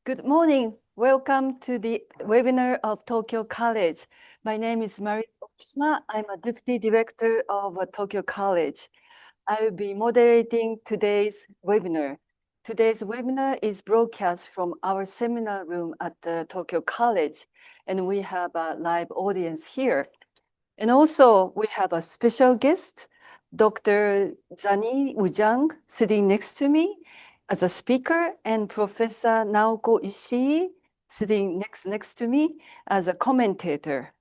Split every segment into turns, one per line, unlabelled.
Good morning. Welcome to the webinar of Tokyo College. My name is Mari Okishima. I'm a Deputy Director of Tokyo College. I will be moderating today's webinar. Today's webinar is broadcast from our seminar room at the Tokyo College, and we have a live audience here. And also, we have a special guest, Dr. Zaini Ujang, sitting next to me as a speaker, and Professor Naoko ISHII, sitting next to me as a commentator.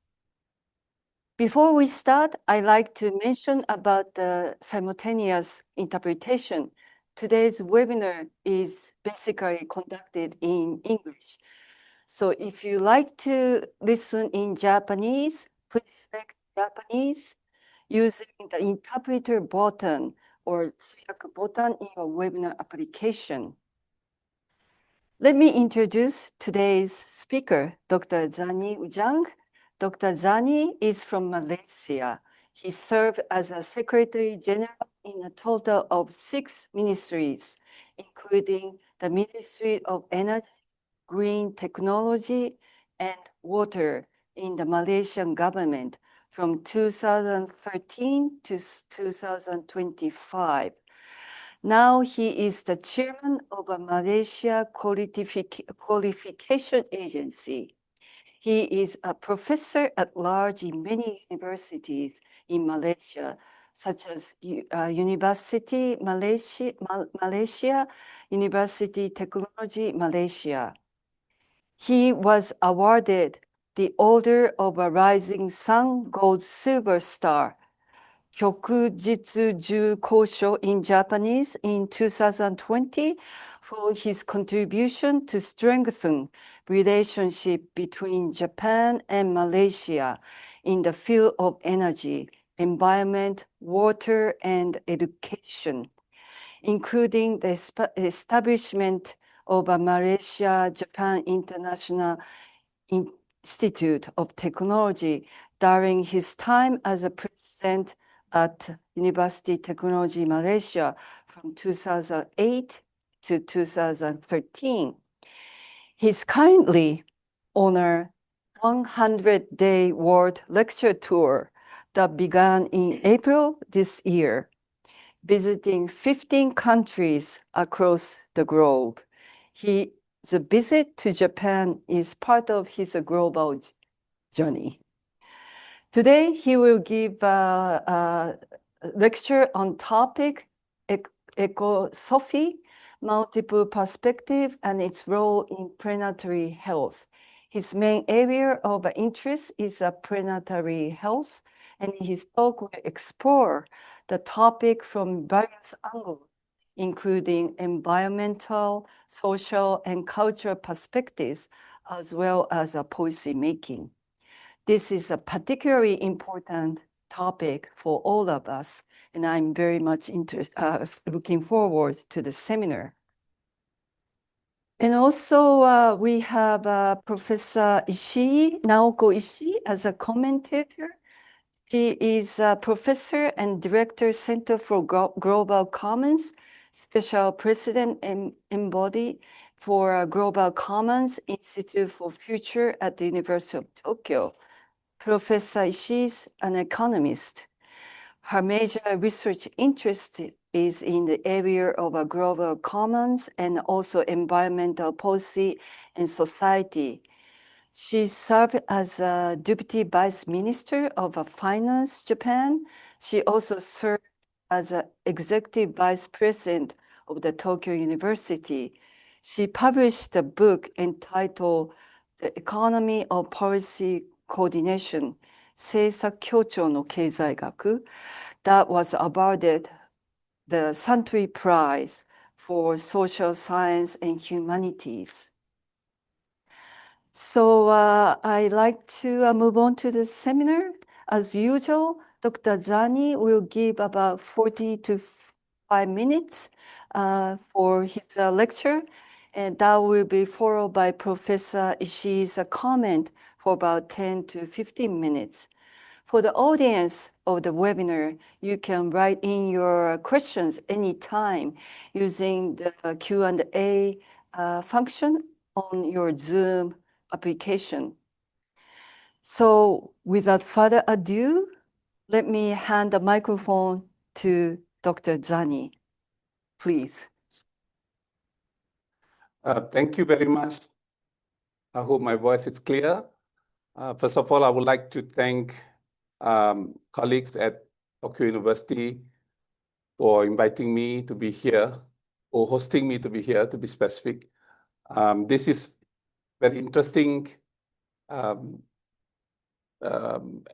Before we start, I'd like to mention about the simultaneous interpretation. Today's webinar is basically conducted in English. So if you like to listen in Japanese, please select Japanese using the interpreter button or 通訳 button in your webinar application. Let me introduce today's speaker, Dr. Zaini Ujang. Dr. Zaini is from Malaysia. He served as a Secretary General in a total of 6 ministries, including the Ministry of Energy, Green Technology, and Water in the Malaysian government from 2013 to 2025. Now he is the chairman of a Malaysia Qualification Agency. He is a professor at large in many universities in Malaysia, such as University Malaysia, University Technology Malaysia. He was awarded the Order of a Rising Sun Gold Silver Star, Kyokujitsuju Kosho in Japanese, in 2020 for his contribution to strengthen relationship between Japan and Malaysia in the field of energy, environment, water, and education, including the establishment of a Malaysia-Japan International Institute of Technology during his time as a president at University Technology Malaysia from 2008 to 2013. He's currently on a 100-day world lecture tour that began in April this year, visiting 15 countries across the globe. His visit to Japan is part of his global journey. Today, he will give a lecture on topic Ecosophy, multiple perspective, and its role in planetary health. His main area of interest is planetary health, and his talk will explore the topic from various angles, including environmental, social, and cultural perspectives, as well as policy making. This is a particularly important topic for all of us, and I'm very much looking forward to the seminar. And also, we have Professor ISHII, Naoko ISHII, as a commentator. She is a professor and director, Center for Global Commons, Special President and Envoy for Global Commons Institute for Future at the University of Tokyo. Professor ISHII is an economist. Her major research interest is in the area of global commons and also environmental policy and society. She served as a Deputy Vice Minister of Finance, Japan. She also served as an Executive Vice President of the Tokyo University. She published a book entitled The Economy of Policy Coordination, 政策協調の経済学, that was awarded the Century Prize for Social Science and Humanities. So I'd like to move on to the seminar. As usual, Dr. Zaini will give about 40 to 5 minutes for his lecture, and that will be followed by Professor ISHII's comment for about 10 to 15 minutes. For the audience of the webinar, you can write in your questions anytime using the Q&A function on your Zoom application. So without further ado, let me hand the microphone to Dr. Zaini, please.
Thank you very much. I hope my voice is clear. First of all, I would like to thank colleagues at Tokyo University for inviting me to be here, or hosting me to be here, to be specific. This is very interesting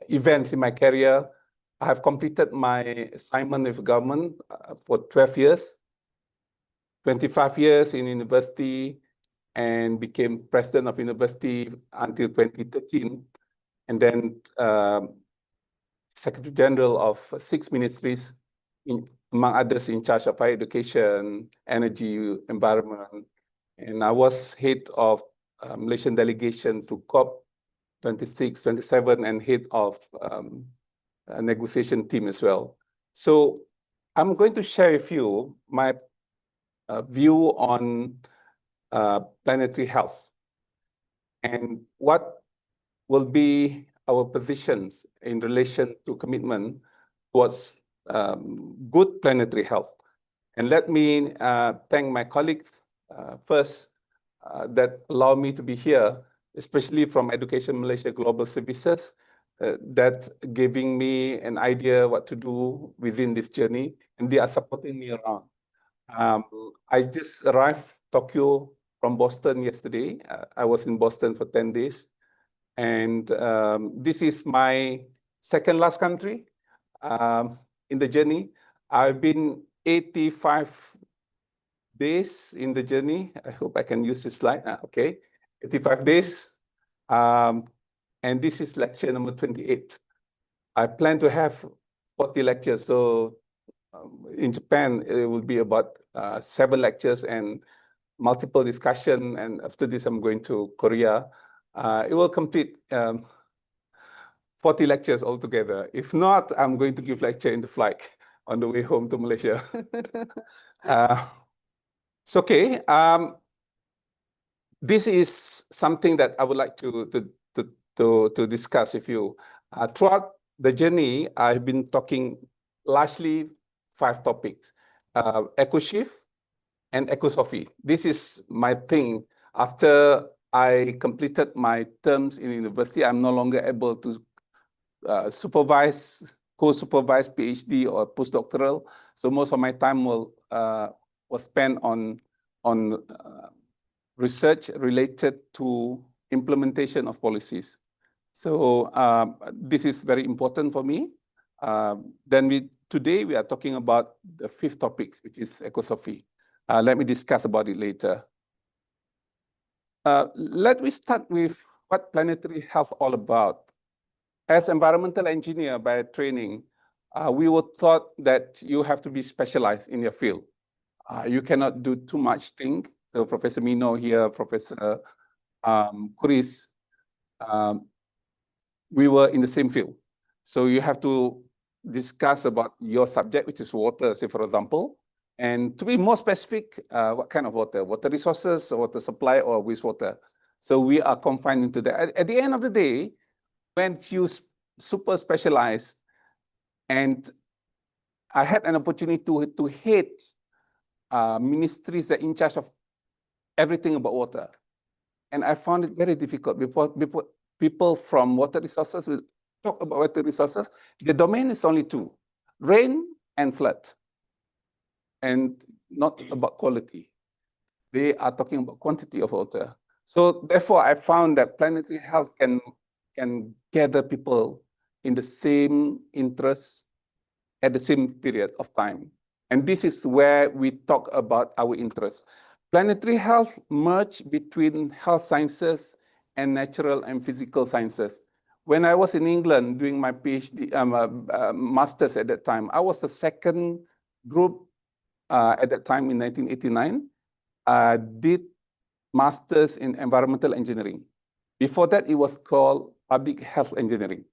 events in my career. I have completed my assignment with government for 12 years, 25 years in university, and became president of university until 2013, and then Secretary General of 6 ministries, among others in charge of higher education, energy, environment. And I was head of Malaysian delegation to COP 26, 27, and head of a negotiation team as well. So I'm going to share with you my view on planetary health and what will be our positions in relation to commitment towards good planetary health. And let me thank my colleagues first that allow me to be here, especially from Education Malaysia Global Services, that giving me an idea what to do within this journey, and they are supporting me around. I just arrived Tokyo from Boston yesterday. I was in Boston for 10 days. And this is my second last country in the journey. I've been 85 days in the journey. I hope I can use this slide. Okay, 85 days. And this is lecture number 28. I plan to have 40 lectures. So in Japan, it will be about 7 lectures and multiple discussion. And after this, I'm going to Korea. It will complete 40 lectures altogether. If not, I'm going to give lecture in the flight on the way home to Malaysia. It's okay. This is something that I would like to discuss with you. Throughout the journey, I've been talking largely 5 topics: eco-shift and ecosophy. This is my thing. After I completed my terms in university, I'm no longer able to supervise, co-supervise PhD or postdoctoral. So most of my time was spent on research related to implementation of policies. So this is very important for me. Today we are talking about the 5th topic, which is ecosophy. Let me discuss about it later. Let me start with what planetary health all about. As environmental engineer by training, we were taught that you have to be specialized in your field. You cannot do too much thing. So Professor Mino here, Professor Kuris, we were in the same field. So you have to discuss about your subject, which is water, say for example, and to be more specific, what kind of water? Water resources, water supply, or wastewater. So we are confined into that. At the end of the day, when you super specialize, and I had an opportunity to head ministries that are in charge of everything about water. And I found it very difficult. People from water resources will talk about water resources. The domain is only 2, rain and flood, and not about quality. They are talking about quantity of water. So therefore, I found that planetary health can gather people in the same interests at the same period of time. And this is where we talk about our interests. Planetary health merge between health sciences and natural and physical sciences. When I was in England doing my PhD, master's at that time, I was the second group at that time in 1989, did master's in environmental engineering. Before that, it was called public health engineering.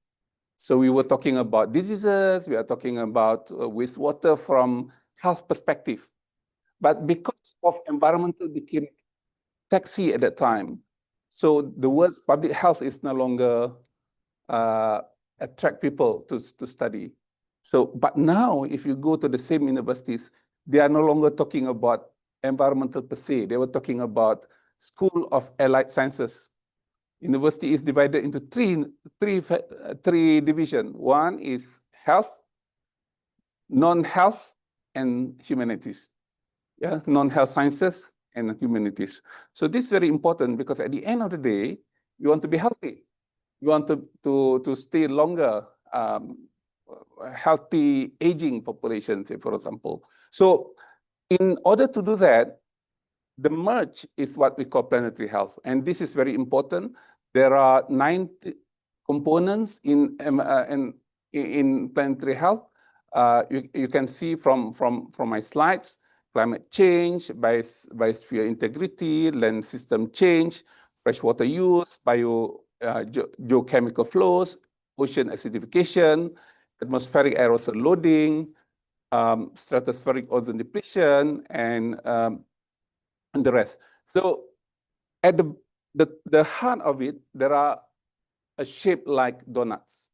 So we were talking about diseases, we are talking about wastewater from health perspective. But because of environmental became sexy at that time. So the words public health is no longer attract people to study. So, but now if you go to the same universities, they are no longer talking about environmental per se. They were talking about School of Allied Sciences. University is divided into three divisions. One is health, non-health, and humanities. Yeah, non-health sciences and humanities. So this is very important because at the end of the day, you want to be healthy. You want to stay longer, healthy aging population, say, for example. So in order to do that, the merge is what we call planetary health. And this is very important. There are 9 components in planetary health. You can see from my slides: climate change, biosphere integrity, land system change, freshwater use, geochemical flows, ocean acidification, atmospheric aerosol loading, stratospheric ozone depletion, and the rest. So at the heart of it, there are a shape like donuts.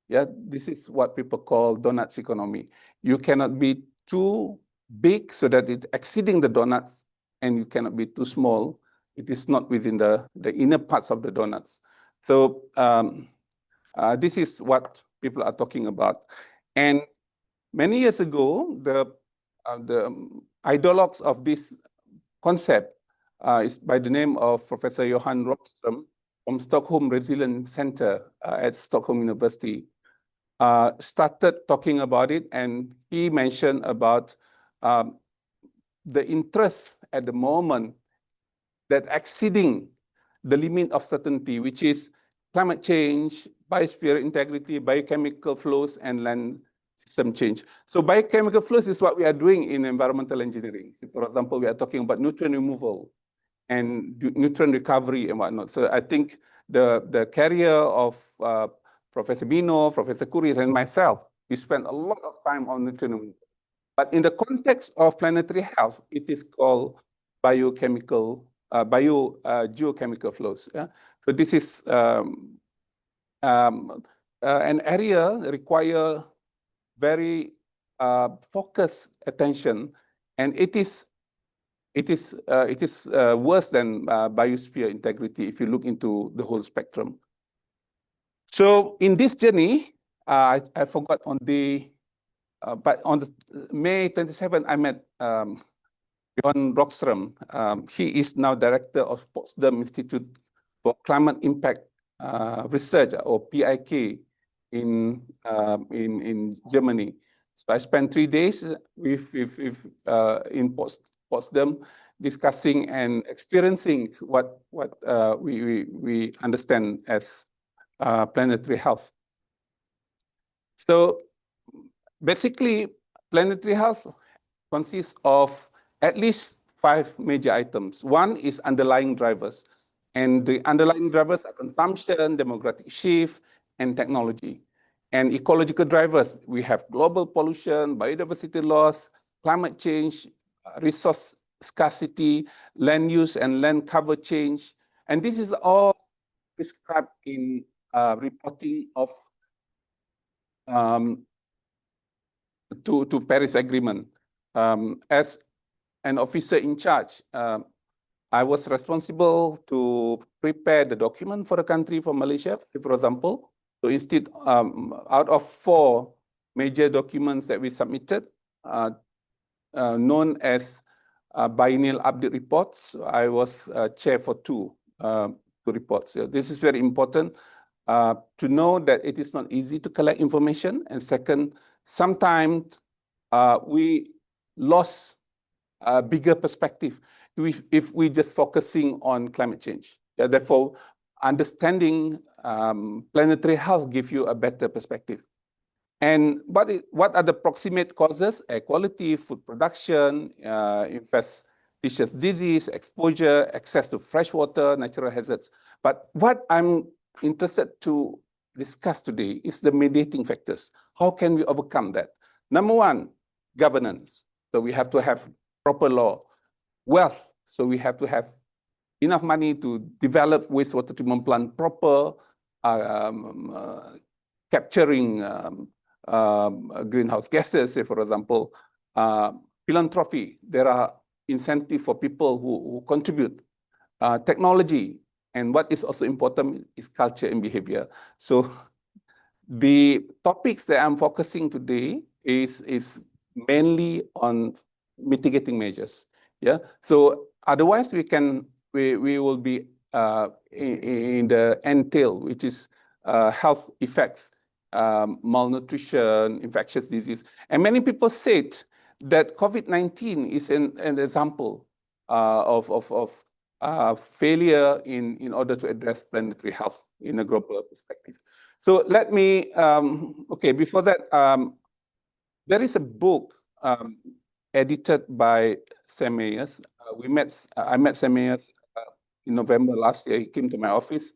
Yeah, this is what people call donuts economy. You cannot be too big so that it's exceeding the donuts, and you cannot be too small. It is not within the inner parts of the donuts. So this is what people are talking about. And many years ago, the ideologues of this concept is by the name of Professor Johan Rockström from Stockholm Resilience Center at Stockholm University. Started talking about it, and he mentioned about the interest at the moment that exceeding the limit of certainty, which is climate change, biosphere integrity, biochemical flows, and land system change. So biochemical flows is what we are doing in environmental engineering. So for example, we are talking about nutrient removal and nutrient recovery and whatnot. So I think the career of Professor Bino, Professor Kuris, and myself, we spent a lot of time on nutrient removal. But in the context of planetary health, it is called geochemical flows. Yeah? So this is an area that require very focused attention, and it is worse than biosphere integrity if you look into the whole spectrum. So in this journey, I forgot on the, but on the May 27th, I met Johan Rockström. He is now director of Potsdam Institute for Climate Impact Research, or PIK, in Germany. So I spent 3 days in Potsdam, discussing and experiencing what we understand as planetary health. So basically, planetary health consists of at least 5 major items. One is underlying drivers, and the underlying drivers are consumption, demographic shift, and technology. And ecological drivers, we have global pollution, biodiversity loss, climate change, resource scarcity, land use and land cover change. And this is all described in reporting of to Paris Agreement. As an officer in charge, I was responsible to prepare the document for the country, for Malaysia, for example. So instead, out of 4 major documents that we submitted, known as biennial update reports, I was chair for 2 reports. So this is very important to know that it is not easy to collect information. And second, sometimes we lost a bigger perspective if we just focusing on climate change. Yeah, therefore, understanding planetary health gives you a better perspective. And what are the proximate causes? Air quality, food production, infectious disease, exposure, access to fresh water, natural hazards. But what I'm interested to discuss today is the mediating factors. How can we overcome that? Number 1, governance. So we have to have proper law. Wealth. So we have to have enough money to develop wastewater treatment plant proper, capturing greenhouse gases, say for example, philanthropy. There are incentives for people who contribute. Technology, and what is also important is culture and behavior. So the topics that I'm focusing today is mainly on mitigating measures. Yeah. So otherwise we will be in the end tail, which is health effects, malnutrition, infectious disease. And many people said that COVID-19 is an example of failure in order to address planetary health in a global perspective. So let me, okay, before that, there is a book edited by Sam Mayers. I met Sam Mayers in November last year. He came to my office,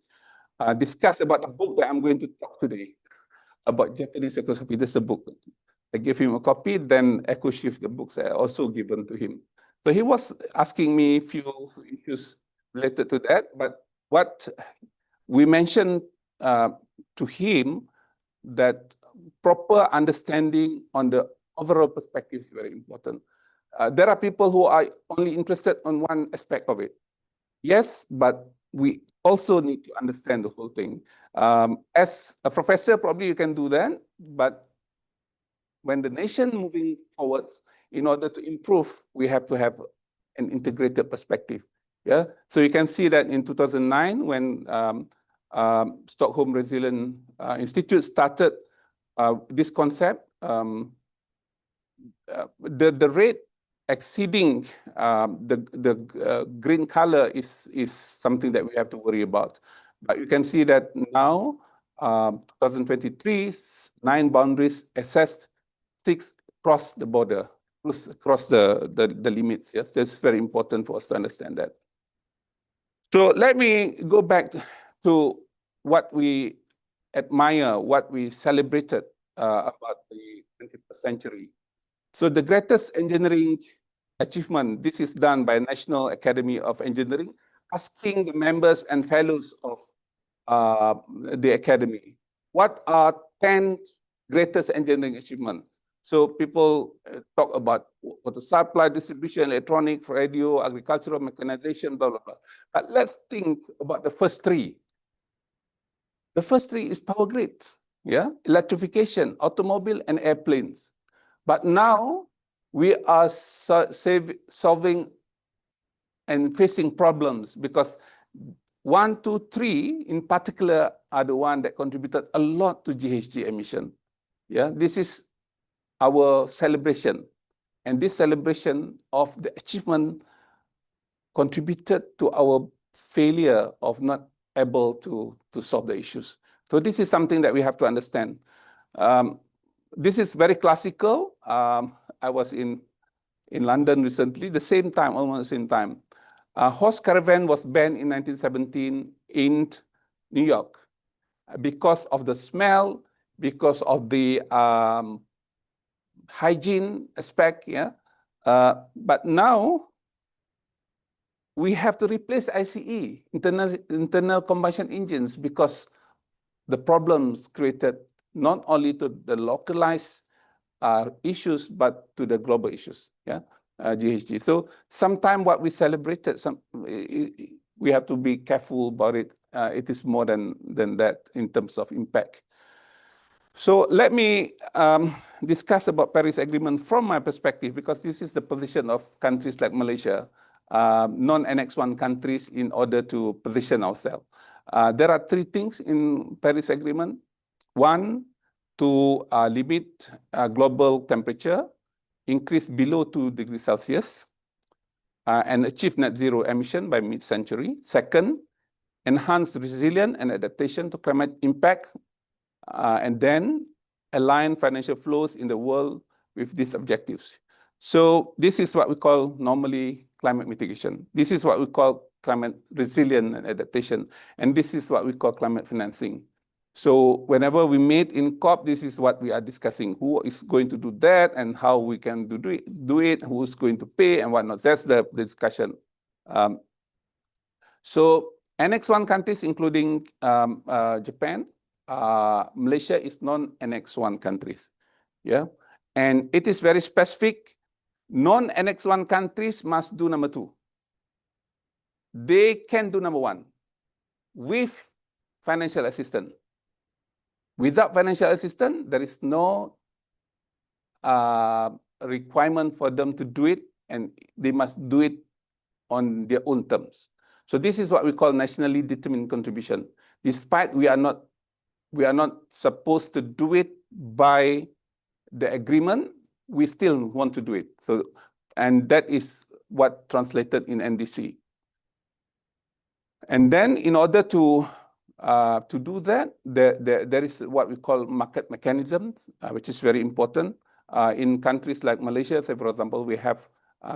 discussed about the book that I'm going to talk today, about Japanese ecosophy. This is the book. I gave him a copy, then Ecosophy, the books are also given to him. So he was asking me a few issues related to that, but what we mentioned to him that proper understanding on the overall perspective is very important. There are people who are only interested on one aspect of it. Yes, but we also need to understand the whole thing. As a professor, probably you can do that, but when the nation moving forwards, in order to improve, we have to have an integrated perspective. Yeah, so you can see that in 2009, when Stockholm Resilience Institute started this concept, the rate exceeding the green color is something that we have to worry about. But you can see that now, 2023, 9 boundaries assessed, 6 cross the border, cross the limits. Yes, that's very important for us to understand that. So let me go back to what we admire, what we celebrated about the 21st century. So the greatest engineering achievement, this is done by National Academy of Engineering, asking the members and fellows of the academy, what are 10 greatest engineering achievements? So people talk about water supply, distribution, electronic, radio, agricultural, mechanization, blah, blah, blah. But let's think about the first 3. The first 3 is power grids, yeah, electrification, automobile, and airplanes. But now we are solving and facing problems because 1, 2, 3 in particular are the one that contributed a lot to GHG emission. Yeah, this is our celebration. And this celebration of the achievement contributed to our failure of not able to solve the issues. So this is something that we have to understand. This is very classical. I was in London recently, the same time, almost the same time. Horse caravan was banned in 1917 in New York because of the smell, because of the hygiene aspect. Yeah, but now we have to replace ICE, internal combustion engines, because the problems created not only to the localized issues, but to the global issues, yeah, GHG. So sometimes what we celebrated, we have to be careful about it. It is more than that in terms of impact. So let me discuss about Paris Agreement from my perspective, because this is the position of countries like Malaysia, non-Annex 1 countries, in order to position ourselves. There are 3 things in Paris Agreement. 1, to limit global temperature, increase below 2 degrees Celsius, and achieve net zero emission by mid-century. 2nd, enhance resilience and adaptation to climate impact, and then align financial flows in the world with these objectives. So this is what we call normally climate mitigation. This is what we call climate resilience and adaptation. And this is what we call climate financing. So whenever we meet in COP, this is what we are discussing. Who is going to do that and how we can do it, who's going to pay and whatnot. That's the discussion. So Annex 1 countries, including Japan, Malaysia is non-Annex 1 countries. Yeah, and it is very specific. Non-Annex 1 countries must do number 2. They can do number 1 with financial assistance. Without financial assistance, there is no requirement for them to do it, and they must do it on their own terms. So this is what we call nationally determined contribution. Despite we are not supposed to do it by the agreement, we still want to do it. So, and that is what translated in NDC. And then in order to do that, there is what we call market mechanisms, which is very important. In countries like Malaysia, say for example, we have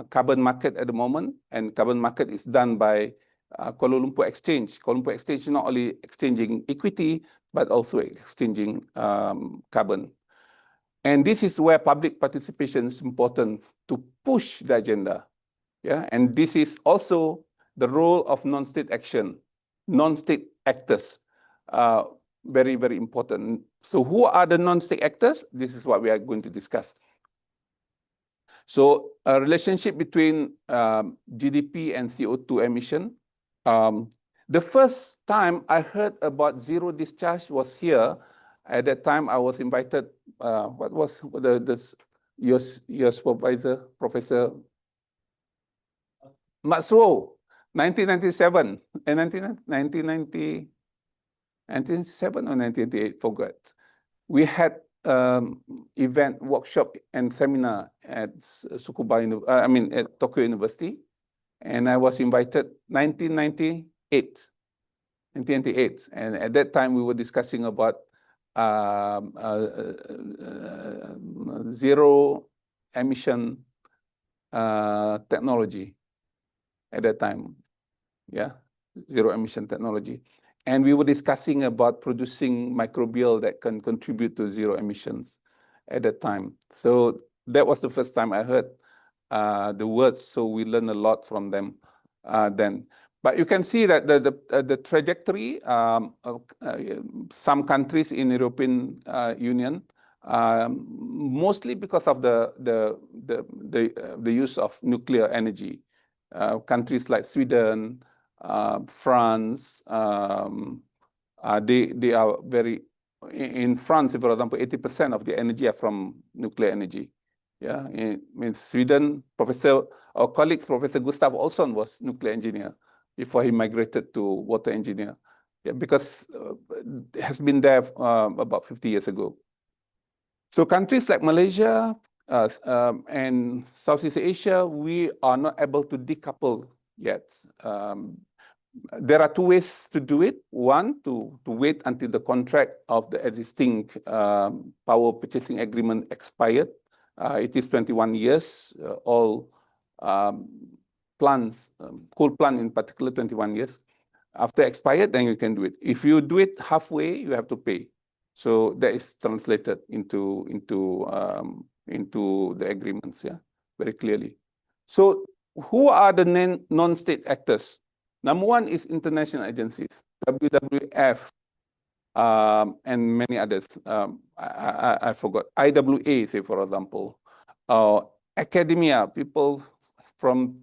carbon market at the moment, and carbon market is done by Kuala Lumpur Exchange. Kuala Lumpur Exchange is not only exchanging equity, but also exchanging carbon. And this is where public participation is important to push the agenda. Yeah, and this is also the role of non-state action, non-state actors, very, very important. So who are the non-state actors? This is what we are going to discuss. So a relationship between GDP and CO2 emission. The first time I heard about zero discharge was here. At that time, I was invited. What was your supervisor, Professor Matsuo, 1997, and 1997 or 1998, forgot. We had event, workshop, and seminar at at Tokyo University, and I was invited 1998, and at that time we were discussing about zero emission technology at that time. Yeah, zero emission technology. And we were discussing about producing microbial that can contribute to zero emissions at that time. So that was the first time I heard the words. So we learned a lot from them then. But you can see that the trajectory of some countries in the European Union, mostly because of the use of nuclear energy. Countries like Sweden, France, they are very, in France, for example, 80% of the energy are from nuclear energy. Yeah, in Sweden, our colleague, Professor Gustav Olsson, was nuclear engineer before he migrated to water engineer. Yeah, because it has been there about 50 years ago. So countries like Malaysia and Southeast Asia, we are not able to decouple yet. There are 2 ways to do it. One, to wait until the contract of the existing power purchasing agreement expired. It is 21 years, all plants, coal plant in particular, 21 years. After expired, then you can do it. If you do it halfway, you have to pay. So that is translated into the agreements, yeah, very clearly. So who are the non-state actors? Number 1 is international agencies, WWF, and many others. I forgot. IWA, say for example. Academia, people from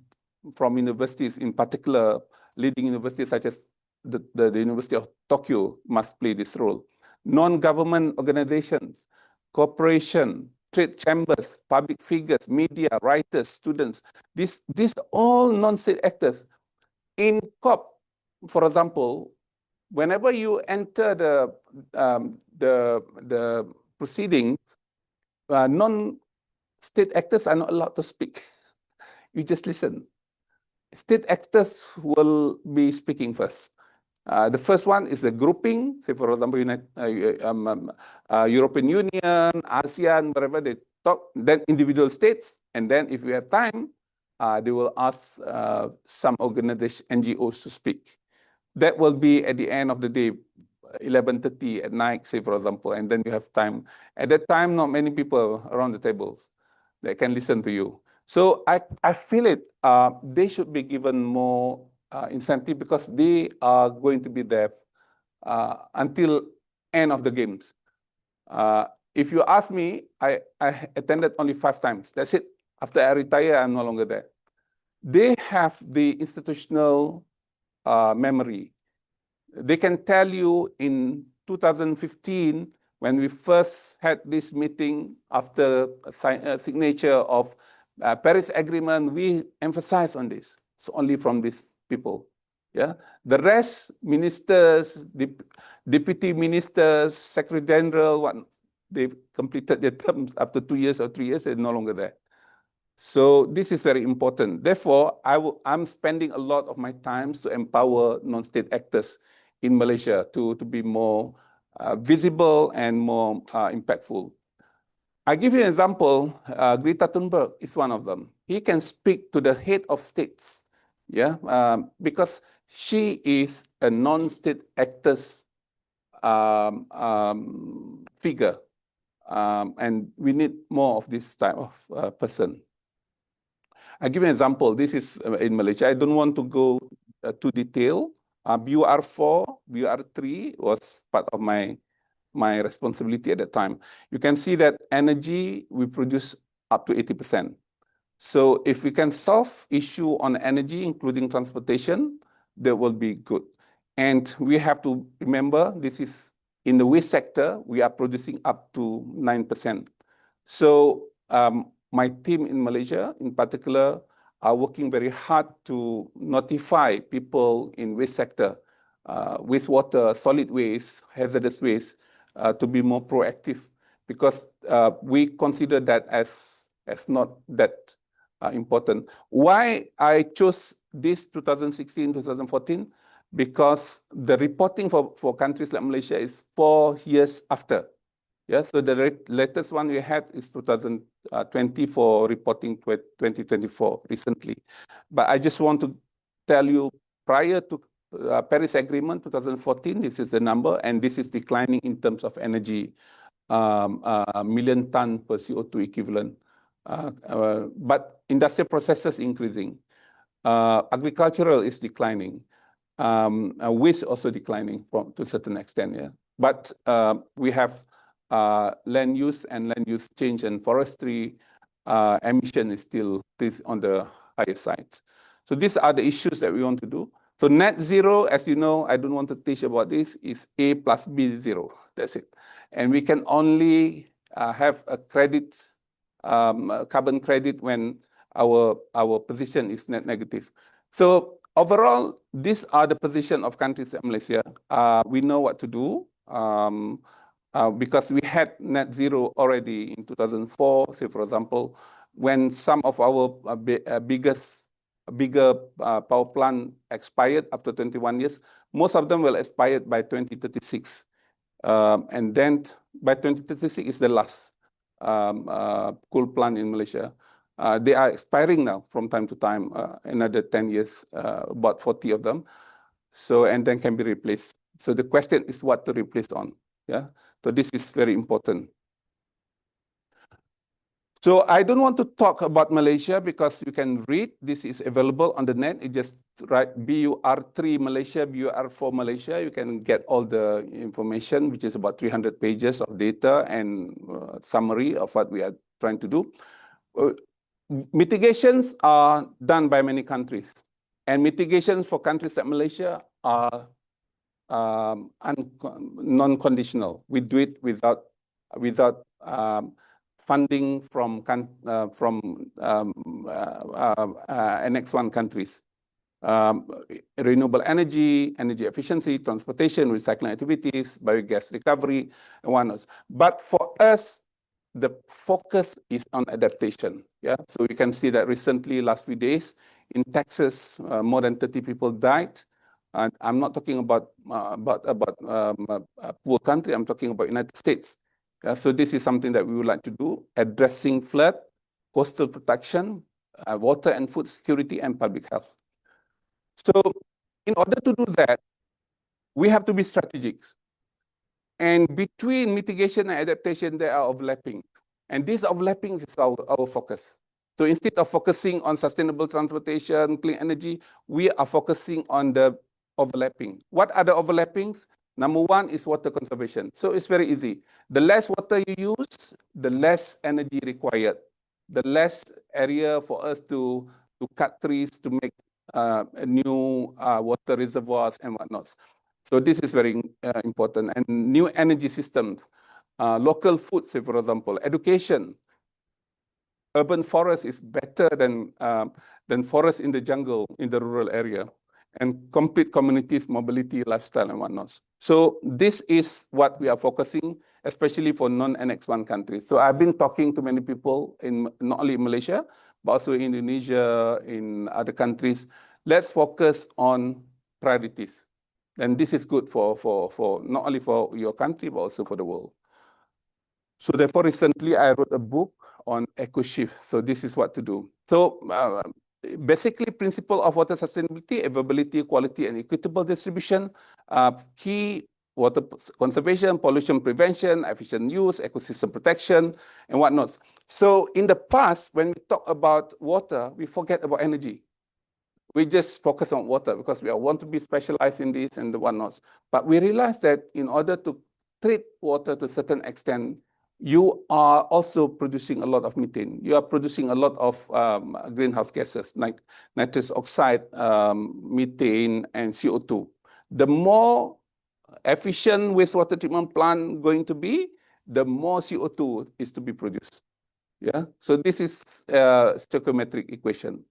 universities, in particular, leading universities such as the University of Tokyo must play this role. Non-government organizations, corporation, trade chambers, public figures, media, writers, students. These all non-state actors. In COP, for example, whenever you enter the proceedings, non-state actors are not allowed to speak. You just listen. State actors will be speaking first. The first one is the grouping, say for example, European Union, ASEAN, wherever they talk, then individual states, and then if we have time, they will ask some organization, NGOs to speak. That will be at the end of the day, 11:30 at night, say for example, and then you have time. At that time, not many people around the tables that can listen to you. So I feel it, they should be given more incentive because they are going to be there until end of the games. If you ask me, I attended only 5 times. That's it. After I retire, I'm no longer there. They have the institutional memory. They can tell you in 2015, when we first had this meeting after signature of Paris Agreement, we emphasized on this. It's only from these people. Yeah, the rest, ministers, deputy ministers, secretary general, they completed their terms after 2 years or 3 years, they're no longer there. So this is very important. Therefore, I'm spending a lot of my time to empower non-state actors in Malaysia to be more visible and more impactful. I give you an example. Greta Thunberg is one of them. He can speak to the head of states, yeah, because she is a non-state actors figure, and we need more of this type of person. I give you an example. This is in Malaysia. I don't want to go too detail. BUR4, BUR3 was part of my responsibility at that time. You can see that energy, we produce up to 80%. So if we can solve issue on energy, including transportation, that will be good. And we have to remember, this is in the waste sector, we are producing up to 9%. So my team in Malaysia, in particular, are working very hard to notify people in waste sector, wastewater, solid waste, hazardous waste, to be more proactive, because we consider that as not that important. Why I chose this 2016, 2014? Because the reporting for countries like Malaysia is 4 years after. Yeah, so the latest one we had is 2020 for reporting 2024 recently. But I just want to tell you, prior to Paris Agreement 2014, this is the number, and this is declining in terms of energy, million ton per CO2 equivalent. But industrial processes increasing. Agricultural is declining. Waste also declining to a certain extent. Yeah, but we have land use and land use change and forestry emission is still on the higher side. So these are the issues that we want to do. So net zero, as you know, I don't want to teach about this, is A plus B 0. That's it. And we can only have a credit, carbon credit, when our position is net negative. So overall, these are the position of countries in Malaysia. We know what to do. Because we had net zero already in 2004, say for example, when some of our bigger power plant expired after 21 years, most of them will expire by 2036. And then by 2036 is the last coal plant in Malaysia. They are expiring now from time to time, another 10 years, about 40 of them. So, and then can be replaced. So the question is what to replace on. Yeah, so this is very important. So I don't want to talk about Malaysia because you can read. This is available on the net. You just write BUR3 Malaysia, BUR4 Malaysia. You can get all the information, which is about 300 pages of data and summary of what we are trying to do. Mitigations are done by many countries, and mitigations for countries like Malaysia are non-conditional. We do it without funding from Annex 1 countries. Renewable energy, energy efficiency, transportation, recycling activities, biogas recovery, and whatnot. But for us, the focus is on adaptation. Yeah, so you can see that recently, last few days, in Texas, more than 30 people died. And I'm not talking about a poor country. I'm talking about United States. So this is something that we would like to do: addressing flood, coastal protection, water and food security, and public health. So in order to do that, we have to be strategic. And between mitigation and adaptation, there are overlapping. And these overlappings is our focus. So instead of focusing on sustainable transportation, clean energy, we are focusing on the overlapping. What are the overlappings? Number one is water conservation. So it's very easy. The less water you use, the less energy required. The less area for us to cut trees to make new water reservoirs and whatnot. So this is very important. And new energy systems, local food, say for example, education. Urban forest is better than forest in the jungle, in the rural area, and complete communities, mobility, lifestyle, and whatnot. So this is what we are focusing, especially for non-Annex 1 countries. So I've been talking to many people in not only in Malaysia, but also in Indonesia, in other countries. Let's focus on priorities. And this is good for not only for your country, but also for the world. So therefore, recently I wrote a book on eco-shift. So this is what to do. So basically, principle of water sustainability, availability, quality, and equitable distribution, key water conservation, pollution prevention, efficient use, ecosystem protection, and whatnot. So in the past, when we talk about water, we forget about energy. We just focus on water because we want to be specialized in this and the whatnots. But we realized that in order to treat water to a certain extent, you are also producing a lot of methane. You are producing a lot of greenhouse gases like nitrous oxide, methane, and CO2. The more efficient wastewater treatment plant going to be, the more CO2 is to be produced. Yeah, so this is a stoichiometric equation.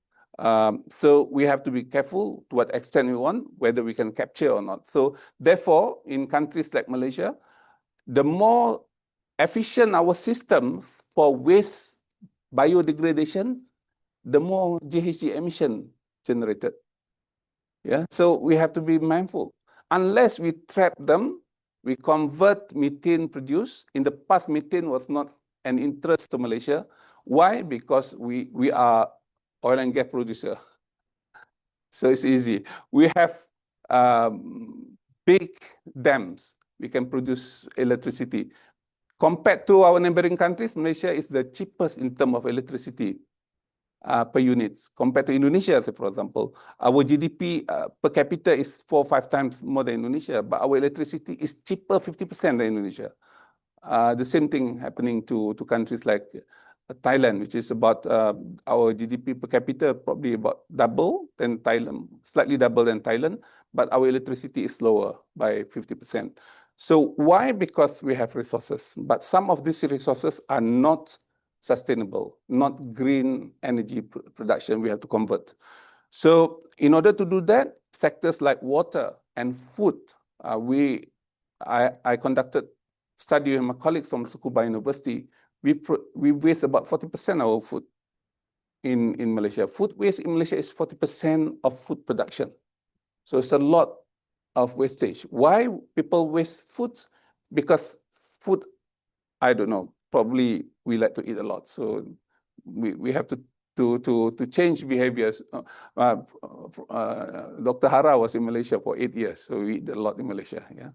So we have to be careful to what extent we want, whether we can capture or not. So therefore, in countries like Malaysia, the more efficient our systems for waste biodegradation, the more GHG emission generated. Yeah, so we have to be mindful. Unless we trap them, we convert methane produced. In the past, methane was not an interest to Malaysia. Why? Because we are oil and gas producer. So it's easy. We have big dams. We can produce electricity. Compared to our neighboring countries, Malaysia is the cheapest in terms of electricity per units. Compared to Indonesia, say for example, our GDP per capita is 4 or 5 times more than Indonesia, but our electricity is cheaper 50% than Indonesia. The same thing happening to countries like Thailand, which is about our GDP per capita probably about double than Thailand, slightly double than Thailand, but our electricity is lower by 50%. So why? Because we have resources, but some of these resources are not sustainable, not green energy production. We have to convert. So in order to do that, sectors like water and food, I conducted study with my colleagues from Tsukuba University. We waste about 40% of our food in Malaysia. Food waste in Malaysia is 40% of food production. So it's a lot of wastage. Why people waste food? Because food, I don't know, probably we like to eat a lot. So we have to change behaviors. Dr. Hara was in Malaysia for 8 years, so we eat a lot in Malaysia. Yeah.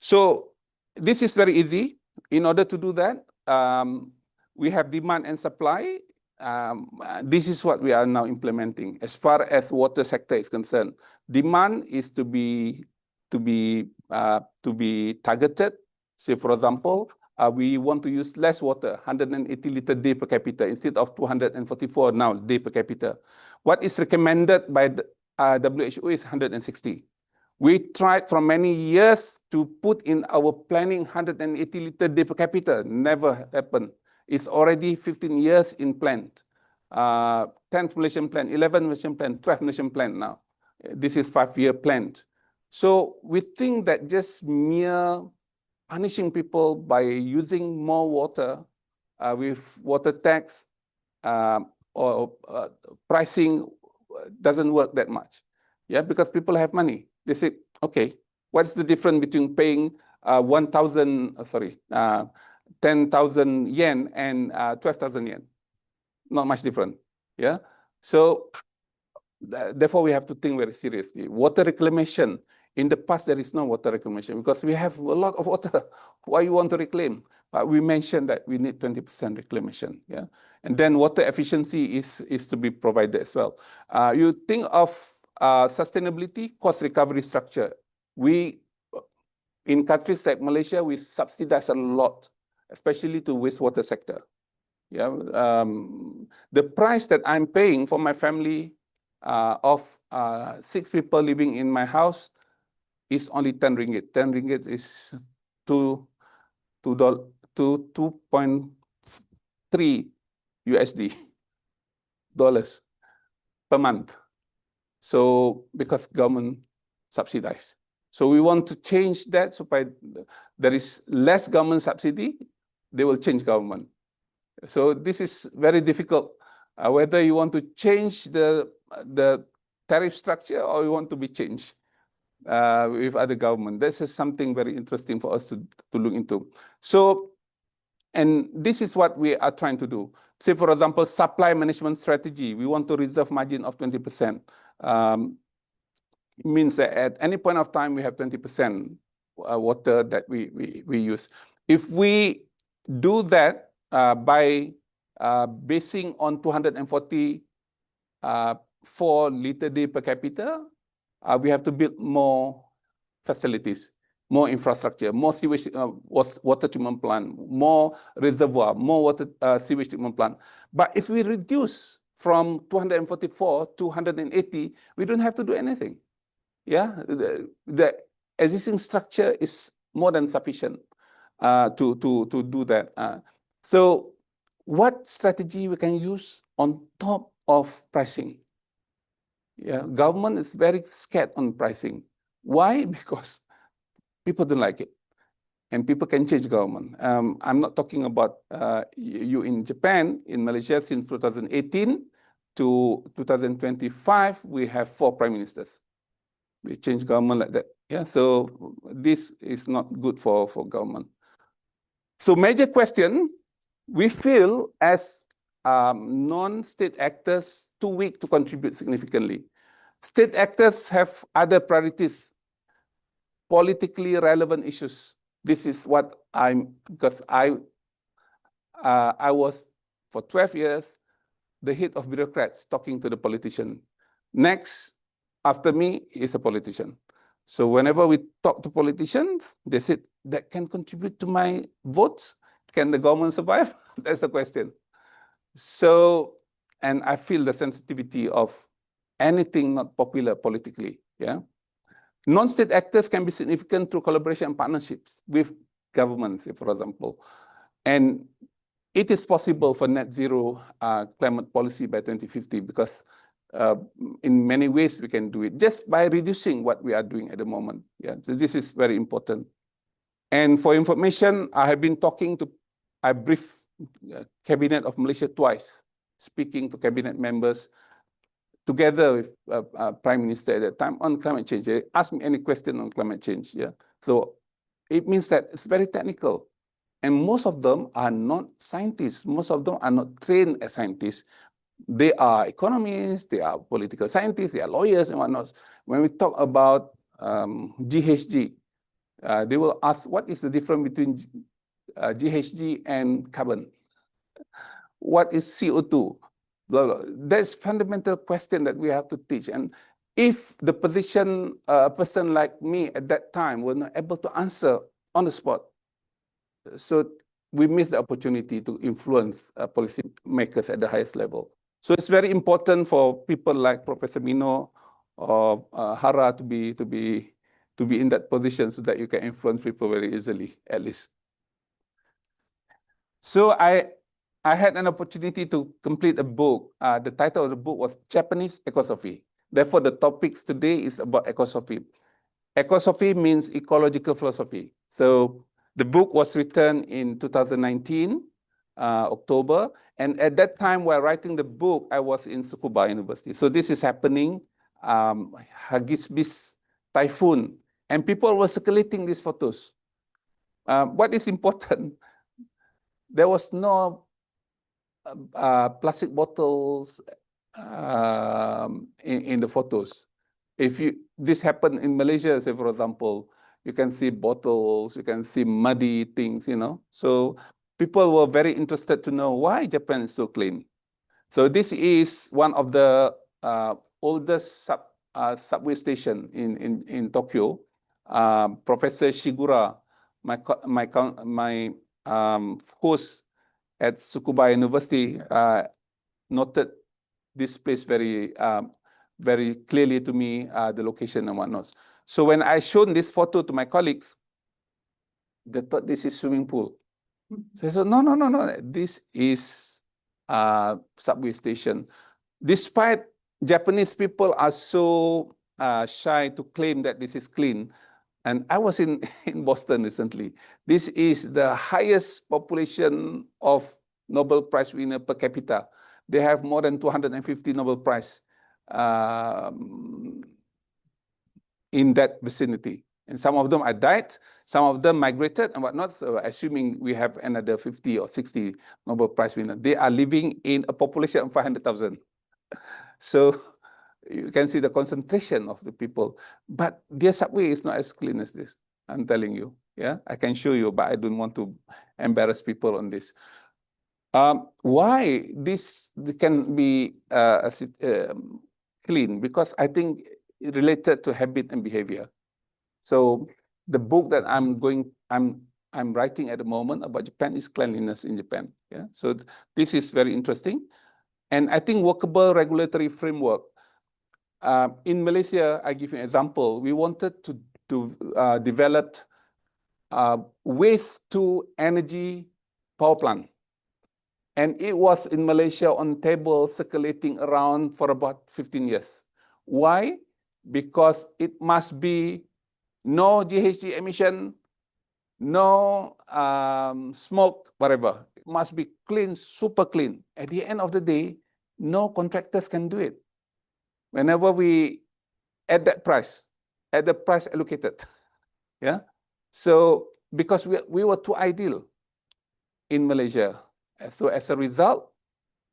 So this is very easy. In order to do that, we have demand and supply. This is what we are now implementing. As far as water sector is concerned, demand is to be targeted. Say, for example, we want to use less water, 180 liter day per capita instead of 244 now day per capita. What is recommended by the WHO is 160. We tried for many years to put in our planning 180 liter day per capita. Never happened. It's already 15 years in plan. 10th Malaysian plan, 11th Malaysian plan, 12th Malaysian plan now. This is 5-year plan. So we think that just mere punishing people by using more water with water tax or pricing doesn't work that much. Yeah, because people have money. They say, okay, what's the difference between paying 10,000 yen and 12,000 yen? Not much different. Yeah. So therefore, we have to think very seriously. Water reclamation. In the past, there is no water reclamation because we have a lot of water. Why you want to reclaim? But we mentioned that we need 20% reclamation. Yeah, and then water efficiency is to be provided as well. You think of sustainability, cost recovery structure. We in countries like Malaysia, we subsidize a lot, especially to wastewater sector. Yeah, the price that I'm paying for my family of 6 people living in my house is only 10 ringgit. 10 ringgit is $2.3 USD dollars per month. So because government subsidize. So we want to change that so by there is less government subsidy, they will change government. So this is very difficult, whether you want to change the tariff structure or you want to be changed with other government. This is something very interesting for us to look into. So, and this is what we are trying to do. Say, for example, supply management strategy. We want to reserve margin of 20%. It means that at any point of time, we have 20% water that we use. If we do that by basing on 244 liter day per capita, we have to build more facilities, more infrastructure, more sewage water treatment plant, more reservoir, more water sewage treatment plant. But if we reduce from 244 to 180, we don't have to do anything. Yeah, the existing structure is more than sufficient to do that. So what strategy we can use on top of pricing? Yeah, government is very scared on pricing. Why? Because people don't like it. And people can change government. I'm not talking about you in Japan. In Malaysia, since 2018 to 2025, we have 4 prime ministers. They change government like that. Yeah, so this is not good for government. So major question, we feel as non-state actors too weak to contribute significantly. State actors have other priorities, politically relevant issues. This is what because I was for 12 years the head of bureaucrats talking to the politician. Next, after me is a politician. So whenever we talk to politicians, they said, that can contribute to my votes? Can the government survive? That's the question. So, and I feel the sensitivity of anything not popular politically, yeah? Non-state actors can be significant through collaboration and partnerships with governments, for example. And it is possible for net zero climate policy by 2050 because in many ways we can do it just by reducing what we are doing at the moment. Yeah, so this is very important. And for information, I have been talking to, I briefed Cabinet of Malaysia twice, speaking to cabinet members together with Prime Minister at that time on climate change. They asked me any question on climate change. Yeah, so it means that it's very technical. And most of them are not scientists. Most of them are not trained as scientists. They are economists, they are political scientists, they are lawyers and whatnot. When we talk about GHG, they will ask, what is the difference between GHG and carbon? What is CO2? Blah, blah. That's fundamental question that we have to teach. And if the position, a person like me at that time were not able to answer on the spot, so we miss the opportunity to influence policy makers at the highest level. So it's very important for people like Professor Mino or Hara to be in that position so that you can influence people very easily, at least. So I had an opportunity to complete a book. The title of the book was Japanese Ecosophy. Therefore, the topics today is about ecosophy. Ecosophy means ecological philosophy. So the book was written in 2019, October. And at that time, while writing the book, I was in Tsukuba University. So this is happening, Hagisbis typhoon. And people were circulating these photos. What is important, there was no plastic bottles in the photos. If this happened in Malaysia, say for example, You can see bottles, you can see muddy things, you know. So people were very interested to know why Japan is so clean. So this is one of the oldest subway station in Tokyo. Professor Shigura, my host at Tsukuba University, noted this place very clearly to me, the location and whatnot. So when I showed this photo to my colleagues, they thought this is swimming pool. So I said, no, this is subway station. Despite Japanese people are so shy to claim that this is clean, and I was in Boston recently. This is the highest population of Nobel Prize winner per capita. They have more than 250 Nobel Prize in that vicinity. And some of them are died, some of them migrated and whatnot. So assuming we have another 50 or 60 Nobel Prize winners, they are living in a population of 500,000. So you can see the concentration of the people. But their subway is not as clean as this, I'm telling you. Yeah, I can show you, but I don't want to embarrass people on this. Why this can be clean? Because I think related to habit and behavior. So the book that I'm writing at the moment about Japan is cleanliness in Japan. Yeah, so this is very interesting, and I think workable regulatory framework. In Malaysia, I give you an example. We wanted to develop waste to energy power plant. And it was in Malaysia on table circulating around for about 15 years. Why? Because it must be no GHG emission, no smoke, whatever. It must be clean, super clean. At the end of the day, no contractors can do it. Whenever we at the price allocated, yeah. So because we were too ideal in Malaysia, so as a result,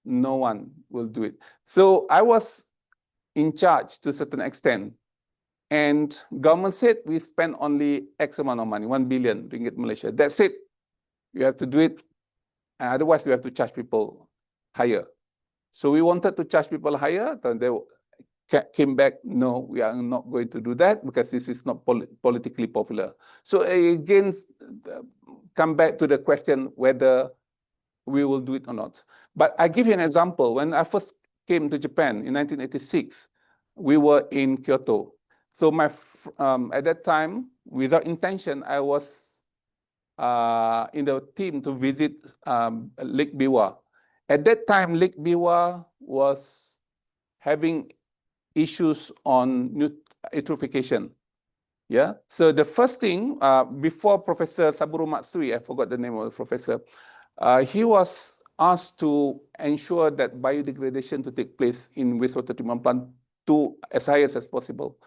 no one will do it. So I was in charge to a certain extent, and government said we spend only X amount of money, 1 billion ringgit Malaysia. That's it. You have to do it, otherwise we have to charge people higher. So we wanted to charge people higher, then they came back, no, we are not going to do that because this is not politically popular. So again, come back to the question whether we will do it or not. But I give you an example. When I first came to Japan in 1986, we were in Kyoto. So at that time, without intention, I was in the team to visit Lake Biwa. At that time, Lake Biwa was having issues on eutrophication. Yeah. So the first thing, before Professor Saburo Matsui, I forgot the name of the professor, he was asked to ensure that biodegradation to take place in wastewater treatment plant to as high as possible.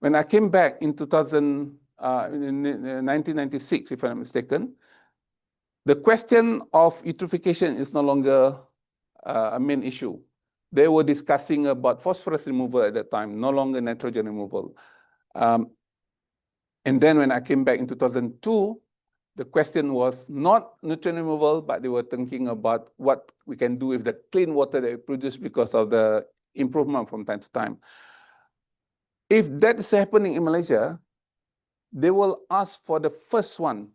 When I came back in 1996, if I'm not mistaken, the question of eutrophication is no longer a main issue. They were discussing about phosphorus removal at that time, no longer nitrogen removal. And then when I came back in 2002, the question was not nutrient removal, but they were thinking about what we can do with the clean water that we produce because of the improvement from time to time. If that is happening in Malaysia, they will ask for the first one.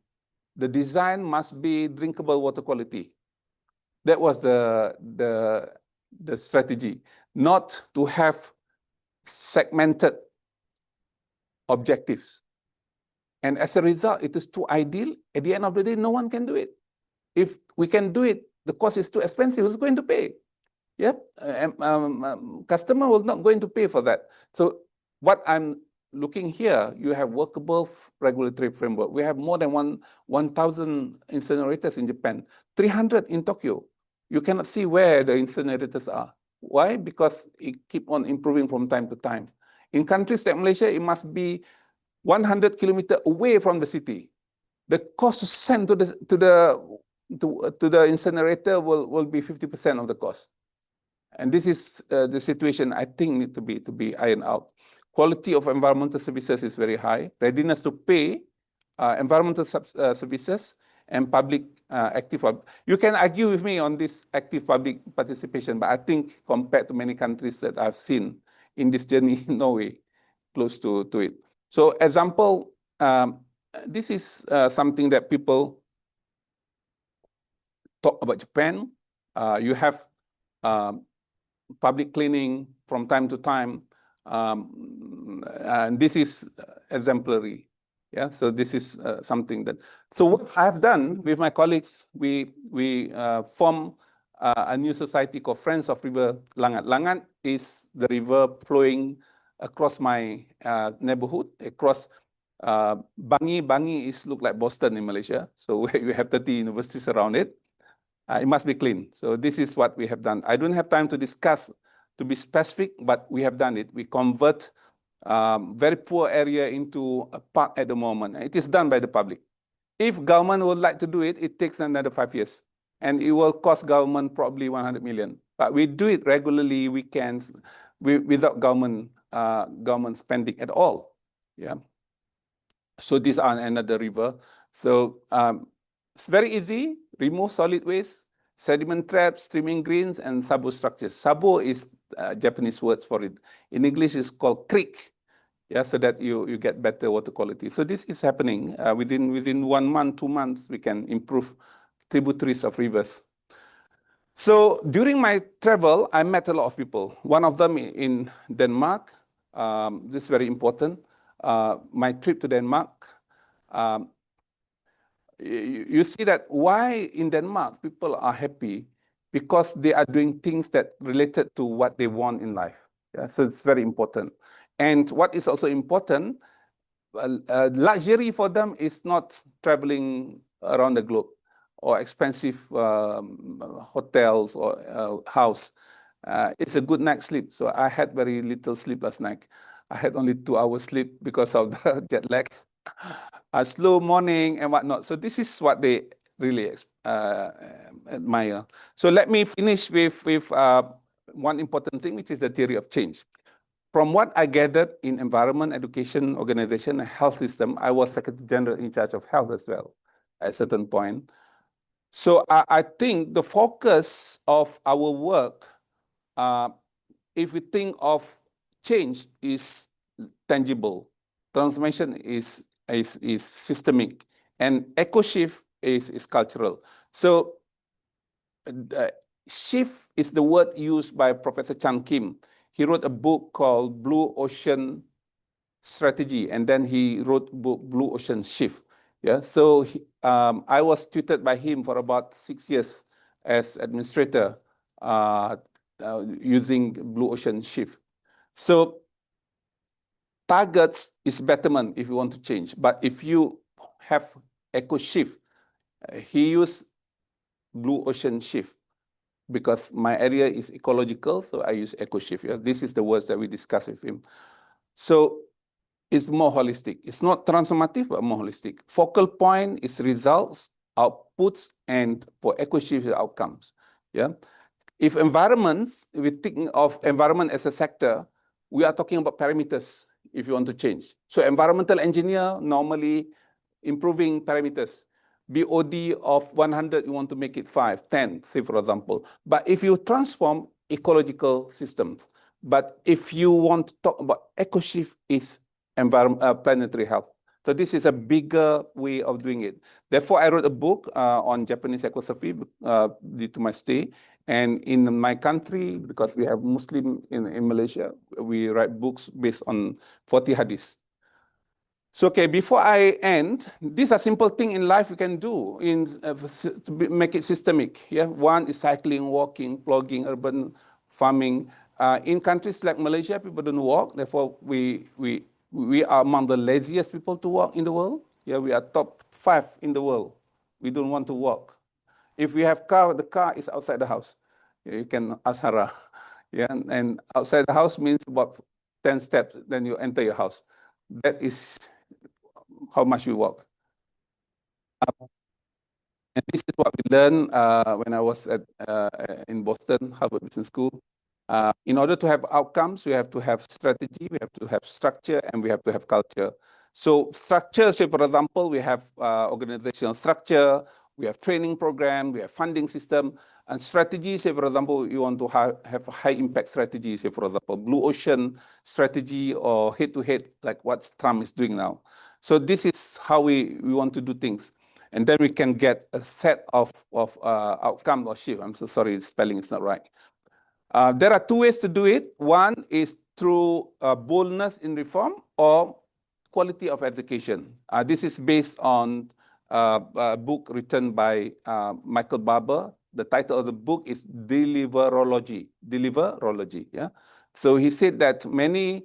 The design must be drinkable water quality. That was the strategy, not to have segmented objectives. And as a result, it is too ideal. At the end of the day, no one can do it. If we can do it, the cost is too expensive. Who's going to pay? Yep, customer will not going to pay for that. So what I'm looking here, you have workable regulatory framework. We have more than 1,000 incinerators in Japan, 300 in Tokyo. You cannot see where the incinerators are. Why? Because it keep on improving from time to time. In countries like Malaysia, it must be 100 kilometers away from the city. The cost to send to the incinerator will be 50% of the cost. And this is the situation I think need to be ironed out. Quality of environmental services is very high. Readiness to pay environmental services and public active. You can argue with me on this active public participation, but I think compared to many countries that I've seen in this journey, Norway, close to it. So example, this is something that people talk about Japan. You have public cleaning from time to time. And this is exemplary. Yeah, so this is something that. So what I've done with my colleagues, we form a new society called Friends of River Langat. Langat is the river flowing across my neighborhood, across Bangi. Bangi is look like Boston in Malaysia. So we have 30 universities around it. It must be clean. So this is what we have done. I don't have time to discuss, to be specific, but we have done it. We convert very poor area into a park at the moment. It is done by the public. If government would like to do it, it takes another 5 years. And it will cost government probably 100 million. But we do it regularly, weekends, without government spending at all. Yeah. So these are another river. So it's very easy. Remove solid waste, sediment traps, streaming greens, and sabo structures. Sabo is Japanese words for it. In English, it's called creek. Yeah, so that you get better water quality. So this is happening within 1 month, 2 months, we can improve tributaries of rivers. So during my travel, I met a lot of people. One of them in Denmark. This is very important. My trip to Denmark. You see that why in Denmark people are happy because they are doing things that related to what they want in life. Yeah, so it's very important. And what is also important, luxury for them is not traveling around the globe or expensive hotels or house. It's a good night's sleep. So I had very little sleep last night. I had only 2 hours sleep because of the jet lag. A slow morning and whatnot. So this is what they really admire. So let me finish with one important thing, which is the theory of change. From what I gathered in environment, education, organization, and health system, I was Secretary General in charge of health as well at a certain point. So I think the focus of our work, if we think of change, is tangible. Transformation is systemic, and eco-shift is cultural. So shift is the word used by Professor Chan Kim. He wrote a book called Blue Ocean Strategy, and then he wrote book Blue Ocean Shift. Yeah, so I was tutored by him for about 6 years as administrator using Blue Ocean Shift. So targets is betterment if you want to change. But if you have eco shift, he used Blue Ocean Shift because my area is ecological, so I use eco shift. Yeah? This is the words that we discussed with him. So it's more holistic. It's not transformative, but more holistic. Focal point is results, outputs, and for eco shift outcomes. Yeah. If environments, we think of environment as a sector, we are talking about parameters if you want to change. So environmental engineer, normally improving parameters. BOD of 100, you want to make it 5, 10, say for example. But if you transform ecological systems, but if you want to talk about eco-shift is planetary health. So this is a bigger way of doing it. Therefore, I wrote a book on Japanese ecosophy due to my stay. And in my country, because we have Muslim in Malaysia, we write books based on 40 hadiths. So, okay, before I end, these are simple things in life we can do to make it systemic. Yeah, one is cycling, walking, plugging, urban farming. In countries like Malaysia, people don't walk. Therefore, we are among the laziest people to walk in the world. Yeah, we are top 5 in the world. We don't want to walk. If we have car, the car is outside the house. You can ask Hara. Yeah, and outside the house means about 10 steps, then you enter your house. That is how much we walk. And this is what we learned when I was in Boston, Harvard Business School. In order to have outcomes, we have to have strategy, we have to have structure, and we have to have culture. So structure, say for example, we have organizational structure, we have training program, we have funding system, and strategy, say for example, you want to have a high impact strategy, say for example, blue ocean strategy or head-to-head, like what Trump is doing now. So this is how we want to do things. And then we can get a set of outcome or shift. I'm so sorry, spelling is not right. There are two ways to do it. One is through boldness in reform or quality of education. This is based on a book written by Michael Barber. The title of the book is Deliverology. Deliverology, yeah. So he said that many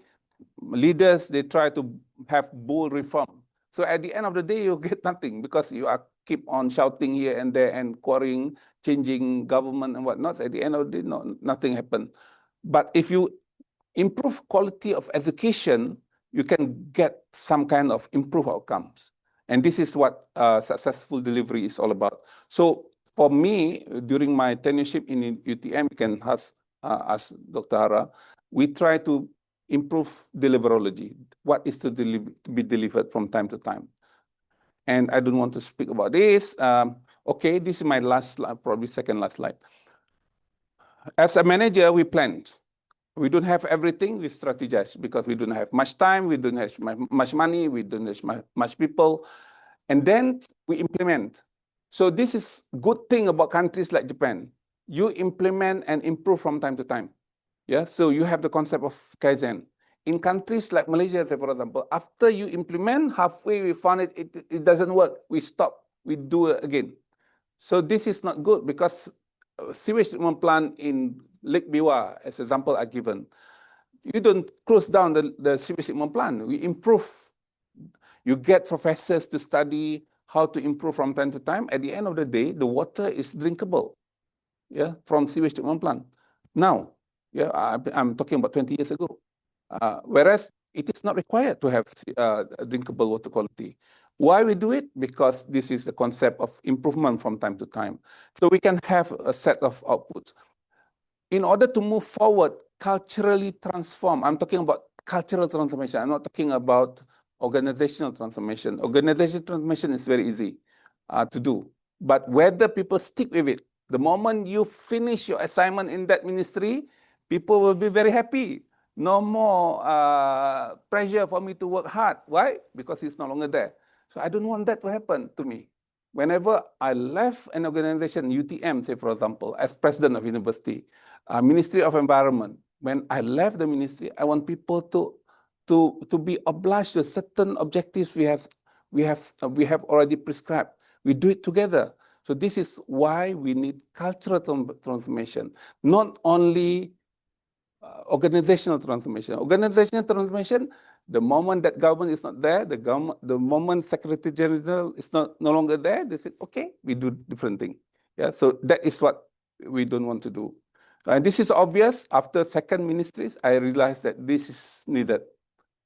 leaders, they try to have bold reform. So at the end of the day, you get nothing because you are keep on shouting here and there and quarrying, changing government and whatnot. At the end of the day, nothing happened. But if you improve quality of education, you can get some kind of improved outcomes. And this is what successful delivery is all about. So for me, during my tenureship in UTM, you can ask Dr. Hara, we try to improve deliverology. What is to be delivered from time to time? And I don't want to speak about this. Okay, this is my last slide, probably second last slide. As a manager, we planned. We don't have everything, we strategize because we don't have much time, we don't have much money, we don't have much people. And then we implement. So this is good thing about countries like Japan. You implement and improve from time to time. Yeah, so you have the concept of Kaizen. In countries like Malaysia, for example, after you implement, halfway we found it doesn't work. We stop, we do it again. So this is not good because sewage treatment plant in Lake Biwa, as example are given, you don't close down the sewage treatment plant. We improve. You get professors to study how to improve from time to time. At the end of the day, the water is drinkable, yeah, from sewage treatment plant. Now, yeah, I'm talking about 20 years ago. Whereas it is not required to have drinkable water quality. Why we do it? Because this is the concept of improvement from time to time. So we can have a set of outputs. In order to move forward, culturally transform, I'm talking about cultural transformation. I'm not talking about organizational transformation. Organizational transformation is very easy to do. But whether people stick with it, the moment you finish your assignment in that ministry, people will be very happy. No more pressure for me to work hard. Why? Because it's no longer there. So I don't want that to happen to me. Whenever I left an organization, UTM, say for example, as president of university, Ministry of Environment, when I left the ministry, I want people to be obliged to certain objectives we have already prescribed. We do it together. So this is why we need cultural transformation, not only organizational transformation. Organizational transformation, the moment that government is not there, the moment Secretary General is no longer there, they say, okay, we do different thing. Yeah, so that is what we don't want to do. And this is obvious. After second ministries, I realized that this is needed.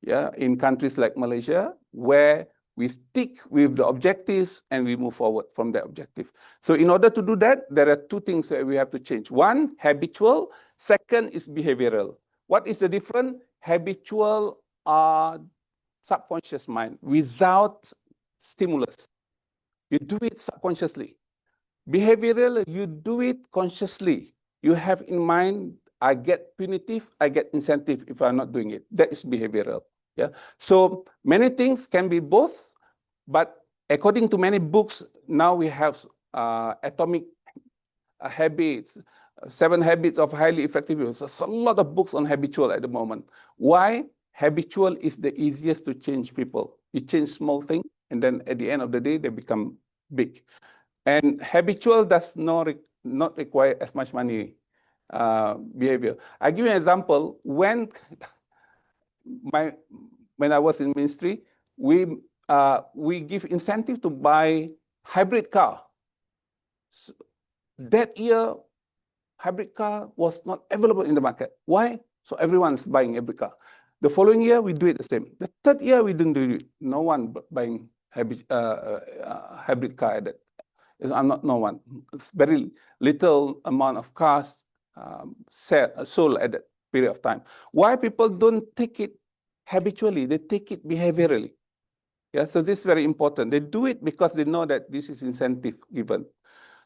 Yeah, in countries like Malaysia, where we stick with the objectives and we move forward from that objective. So in order to do that, there are two things that we have to change. One, habitual. Second is behavioral. What is the difference? Habitual are subconscious mind without stimulus. You do it subconsciously. Behavioral, you do it consciously. You have in mind, I get punitive, I get incentive if I'm not doing it. That is behavioral. Yeah. So many things can be both, but according to many books, now we have atomic habits, 7 habits of highly effective use. There's a lot of books on habitual at the moment. Why? Habitual is the easiest to change people. You change small things, and then at the end of the day, they become big. And habitual does not require as much money behavior. I give you an example. When I was in ministry, we give incentive to buy hybrid car. So that year, hybrid car was not available in the market. Why? So everyone's buying hybrid car. The following year, we do it the same. The third year, we didn't do it. No one buying hybrid car at that. No one. It's very little amount of cars sold at that period of time. Why people don't take it habitually? They take it behaviorally. Yeah, so this is very important. They do it because they know that this is incentive given.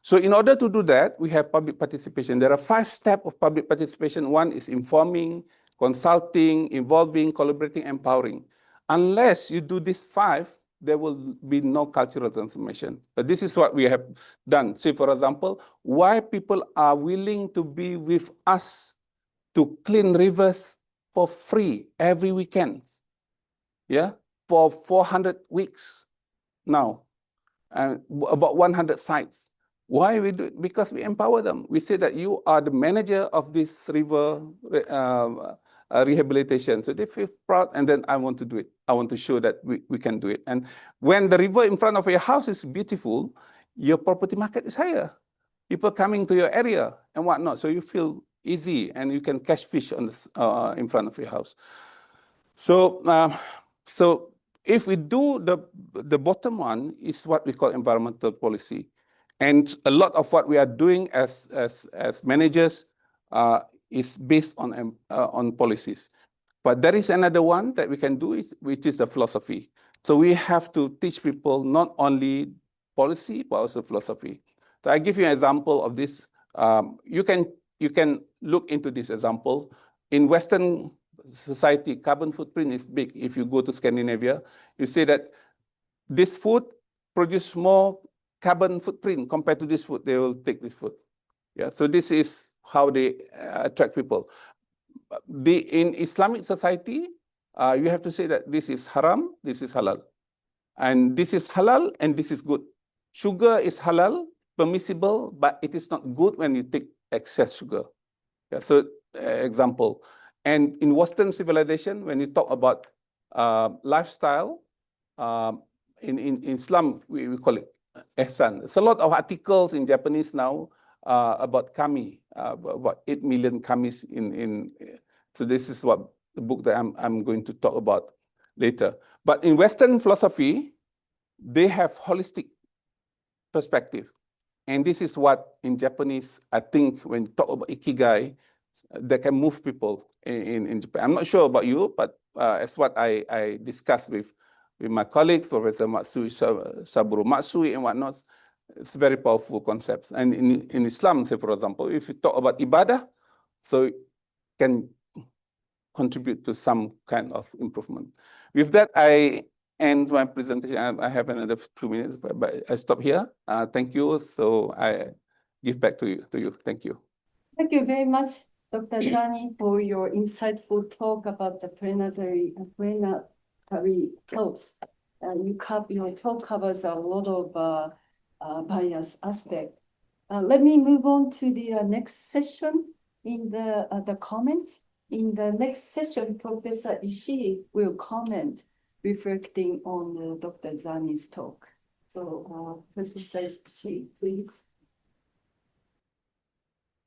So in order to do that, we have public participation. There are 5 steps of public participation. One is informing, consulting, involving, collaborating, empowering. Unless you do these 5, there will be no cultural transformation. But this is what we have done. Say, for example, why people are willing to be with us to clean rivers for free every weekend. Yeah, for 400 weeks now, and about 100 sites. Why we do it? Because we empower them. We say that you are the manager of this river rehabilitation. So they feel proud, and then I want to do it. I want to show that we can do it. And when the river in front of your house is beautiful, your property market is higher. People coming to your area and whatnot. So you feel easy, and you can catch fish on this, in front of your house. So, so if we do the bottom one is what we call environmental policy, and a lot of what we are doing as managers is based on policies. But there is another one that we can do, which is the philosophy. So we have to teach people not only policy but also philosophy. So I give you an example of this. You can look into this example. In Western society, carbon footprint is big. If you go to Scandinavia, you see that this food produce more carbon footprint compared to this food. They will take this food. Yeah. So this is how they attract people. In Islamic society, you have to say that this is haram, this is halal, and this is halal, and this is good. Sugar is halal, permissible, but it is not good when you take excess sugar. Yeah, so example. And in Western civilization, when you talk about lifestyle, in Islam, we call it ihsan. There's a lot of articles in Japanese now about kami, about 8 million kamis so this is what the book that I'm going to talk about later. But in Western philosophy, they have holistic perspective. And this is what in Japanese, I think when you talk about ikigai, that can move people in Japan. I'm not sure about you, but as what I discussed with my colleagues, Professor Matsui, Saburo Matsui and whatnot, it's very powerful concepts. And in Islam, say for example, if you talk about ibadah, so it can contribute to some kind of improvement. With that, I end my presentation. I have another 2 minutes, but I stop here. Thank you. So I give back to you. Thank you.
Thank you very much, Dr. Zaini, for your insightful talk about the planetary health. Your talk covers a lot of various aspects. Let me move on to the next session in the comment. In the next session, Professor ISHII will comment, reflecting on Dr. Zaini's talk. So, Professor ISHII, please.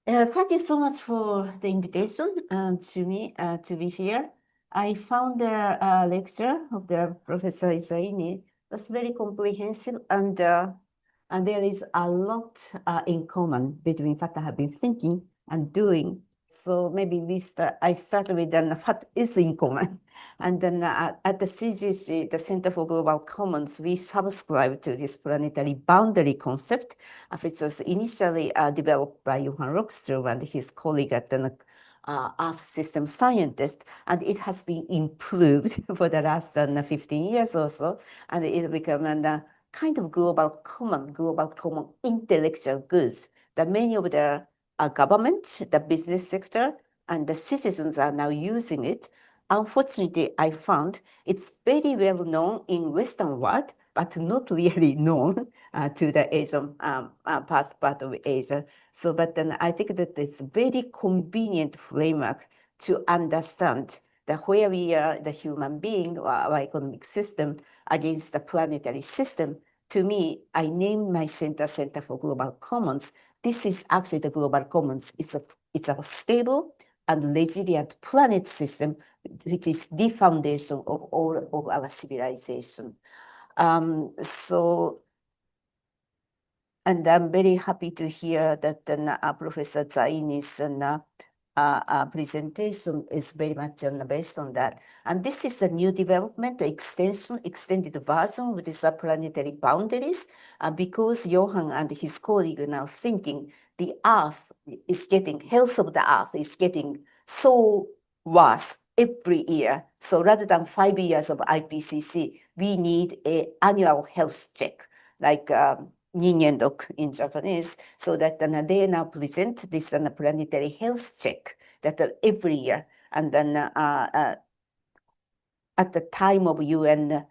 Thank you so much for the invitation to me to be here. I found the lecture of the Professor Zaini was very comprehensive, and there is a lot in common between what I have been thinking and doing. So maybe I start with what is in common. And then at the CGC, the Center for Global Commons, we subscribe to this planetary boundary concept, which was initially developed by Johan Rockström and his colleague at the Earth System Scientist, and it has been improved for the last 15 years or so, and it became a kind of global common intellectual goods that many of the government, the business sector, and the citizens are now using it. Unfortunately, I found it's very well known in Western world, but not really known to the Asian part of Asia. So, but then I think that it's very convenient framework to understand that where we are, the human being or our economic system against the planetary system. To me, I named my Center for Global Commons. This is actually the global commons. It's a stable and resilient planet system, which is the foundation of all of our civilization. And I'm very happy to hear that Professor Zaini's presentation is very much based on that. And this is a new development, extended version with these planetary boundaries, because Johan and his colleague are now thinking the Earth is getting, health of the Earth is getting so worse every year. So rather than 5 years of IPCC, we need an annual health check, like Ningendok in Japanese, so that they now present this planetary health check that every year. And then at the time of UN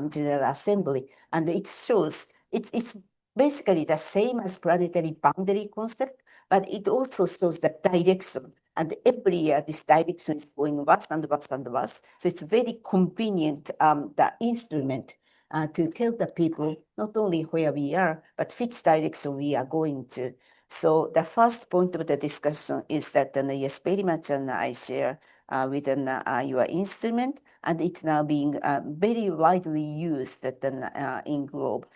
General Assembly, and it shows it's basically the same as planetary boundary concept, but it also shows the direction. And every year, this direction is going worse and worse and worse. So it's very convenient, the instrument to tell the people not only where we are, but which direction we are going to. So the first point of the discussion is that yes, very much I share with your instrument, and it's now being very widely used in globe.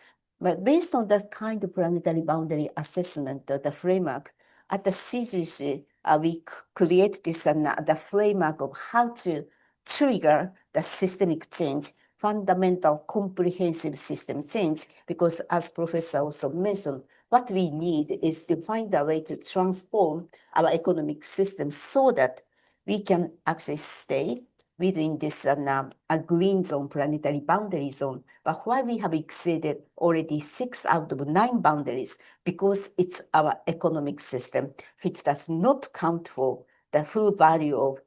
But based on that kind of planetary boundary assessment, the framework, at the CGC, we create this the framework of how to trigger the systemic change, fundamental comprehensive system change, because as Professor also mentioned, what we need is to find a way to transform our economic system so that we can actually stay within this a green zone, planetary boundary zone. But why we have exceeded already 6 out of 9 boundaries? Because it's our economic system, which does not count for the full value of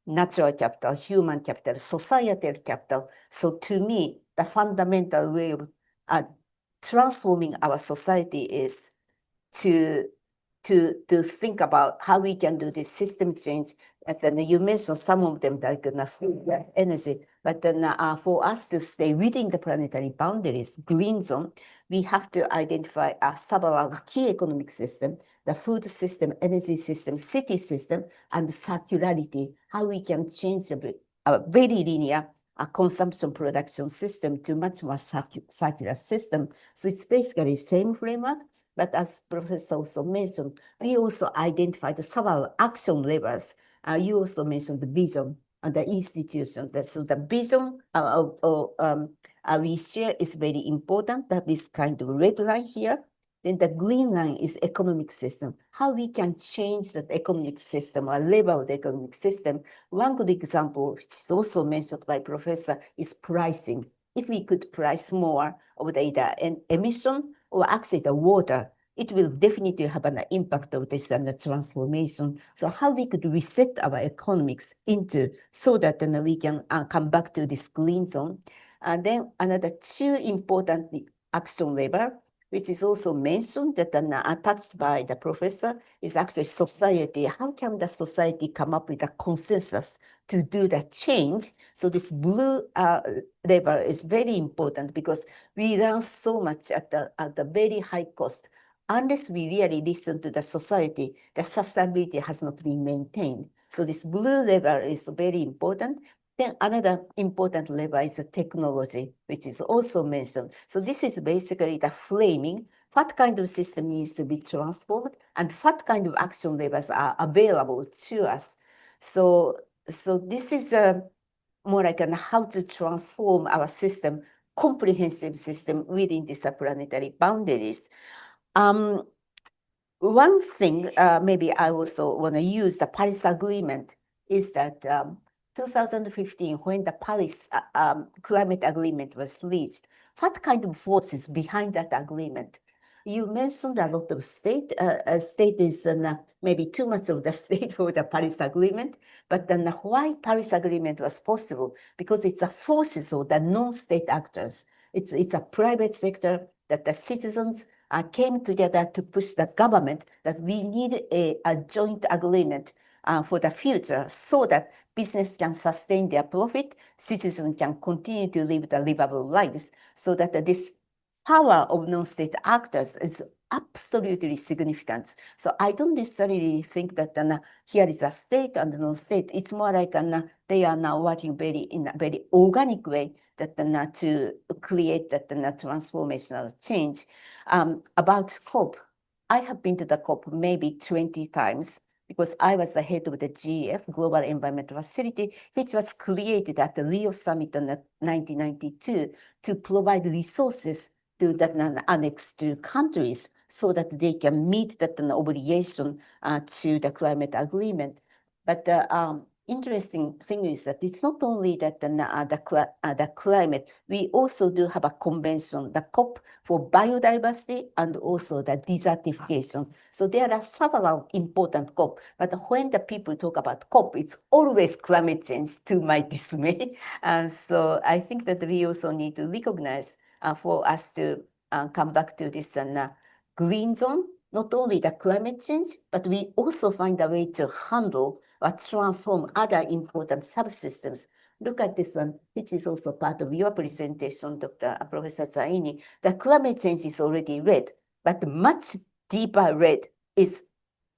natural capital, human capital, societal capital. So to me, the fundamental way of transforming our society is to think about how we can do this system change. And then you mentioned some of them, like food, energy, but then for us to stay within the planetary boundaries, green zone, we have to identify several key economic system, the food system, energy system, city system, and circularity, how we can change a very linear consumption production system to much more circular system. So it's basically the same framework. But as Professor also mentioned, we also identified several action levers. You also mentioned the vision and the institution. So the vision we share is very important. That is kind of red line here. Then the green line is economic system. How we can change that economic system or level of the economic system. One good example, which is also mentioned by Professor, is pricing. If we could price more of the either emission or actually the water, it will definitely have an impact of this and the transformation. So how we could reset our economics into so that we can come back to this green zone. And then another 2 important action lever, which is also mentioned that attached by the professor, is actually society. How can the society come up with a consensus to do the change? So this blue lever is very important because we learn so much at the very high cost. Unless we really listen to the society, the sustainability has not been maintained. So this blue lever is very important. Then another important lever is the technology, which is also mentioned. So this is basically the framing, what kind of system needs to be transformed and what kind of action levers are available to us. So this is more like how to transform our system, comprehensive system within these planetary boundaries. One thing, maybe I also want to use the Paris Agreement, is that 2015, when the Paris climate agreement was reached, what kind of forces behind that agreement? You mentioned a lot of state. State is maybe too much of the state for the Paris Agreement, but then why Paris Agreement was possible? Because it's a forces of the non-state actors. It's a private sector that the citizens came together to push the government that we need a joint agreement for the future so that business can sustain their profit, citizens can continue to live the livable lives, so that this power of non-state actors is absolutely significant. So I don't necessarily think that here is a state and non-state. It's more like they are now working in a very organic way that to create that transformational change. About COP, I have been to the COP maybe 20 times. because I was the head of the GEF, Global Environmental Facility, which was created at the Rio Summit in 1992 to provide resources to that annex to countries so that they can meet that obligation to the climate agreement. But the interesting thing is that it's not only that the climate, we also do have a convention, the COP for biodiversity and also the desertification. So there are several important COP, but when the people talk about COP, it's always climate change, to my dismay. So I think that we also need to recognize for us to come back to this green zone, not only the climate change, but we also find a way to handle or transform other important subsystems. Look at this one, which is also part of your presentation, Dr. Professor Zaini. The climate change is already red, but much deeper red is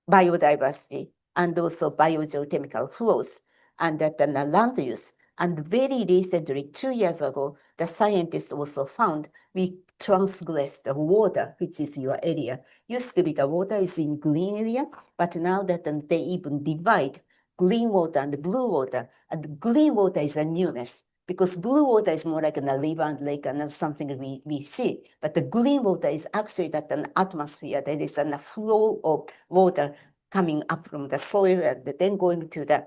biodiversity and also biogeochemical flows and that the land use. And very recently, 2 years ago, the scientists also found we transgressed the water, which is your area. Used to be the water is in green area, but now that they even divide green water and blue water, and green water is a newness because blue water is more like a river and lake and something we see. But the green water is actually that an atmosphere, there is a flow of water coming up from the soil and then going to the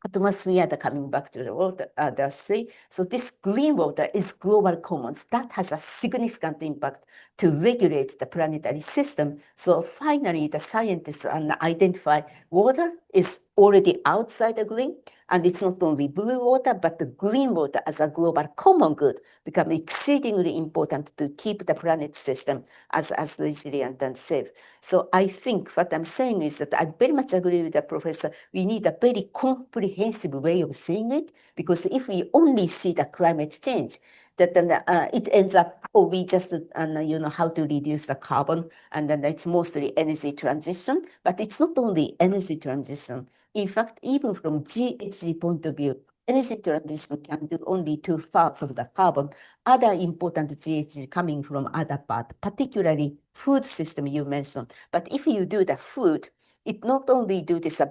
atmosphere, coming back to the water, the sea. So this green water is global commons. That has a significant impact to regulate the planetary system. So finally, the scientists identify water is already outside the green, and it's not only blue water, but the green water as a global common good become exceedingly important to keep the planet system as resilient and safe. So I think what I'm saying is that I very much agree with the professor. We need a very comprehensive way of seeing it, because if we only see the climate change, that then it ends up, oh, we just how to reduce the carbon, and then it's mostly energy transition. But it's not only energy transition. In fact, even from GHG point of view, energy transition can do only 2/3 of the carbon. Other important GHG coming from other parts, particularly food system you mentioned. But if you do the food, it not only do this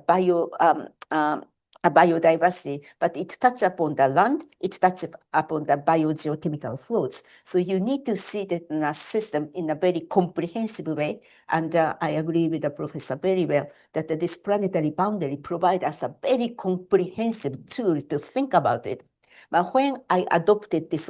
biodiversity, but it touches upon the land, it touches upon the biogeochemical flows. So you need to see the system in a very comprehensive way. And I agree with the professor very well that this planetary boundary provides us a very comprehensive tool to think about it. But when I adopted this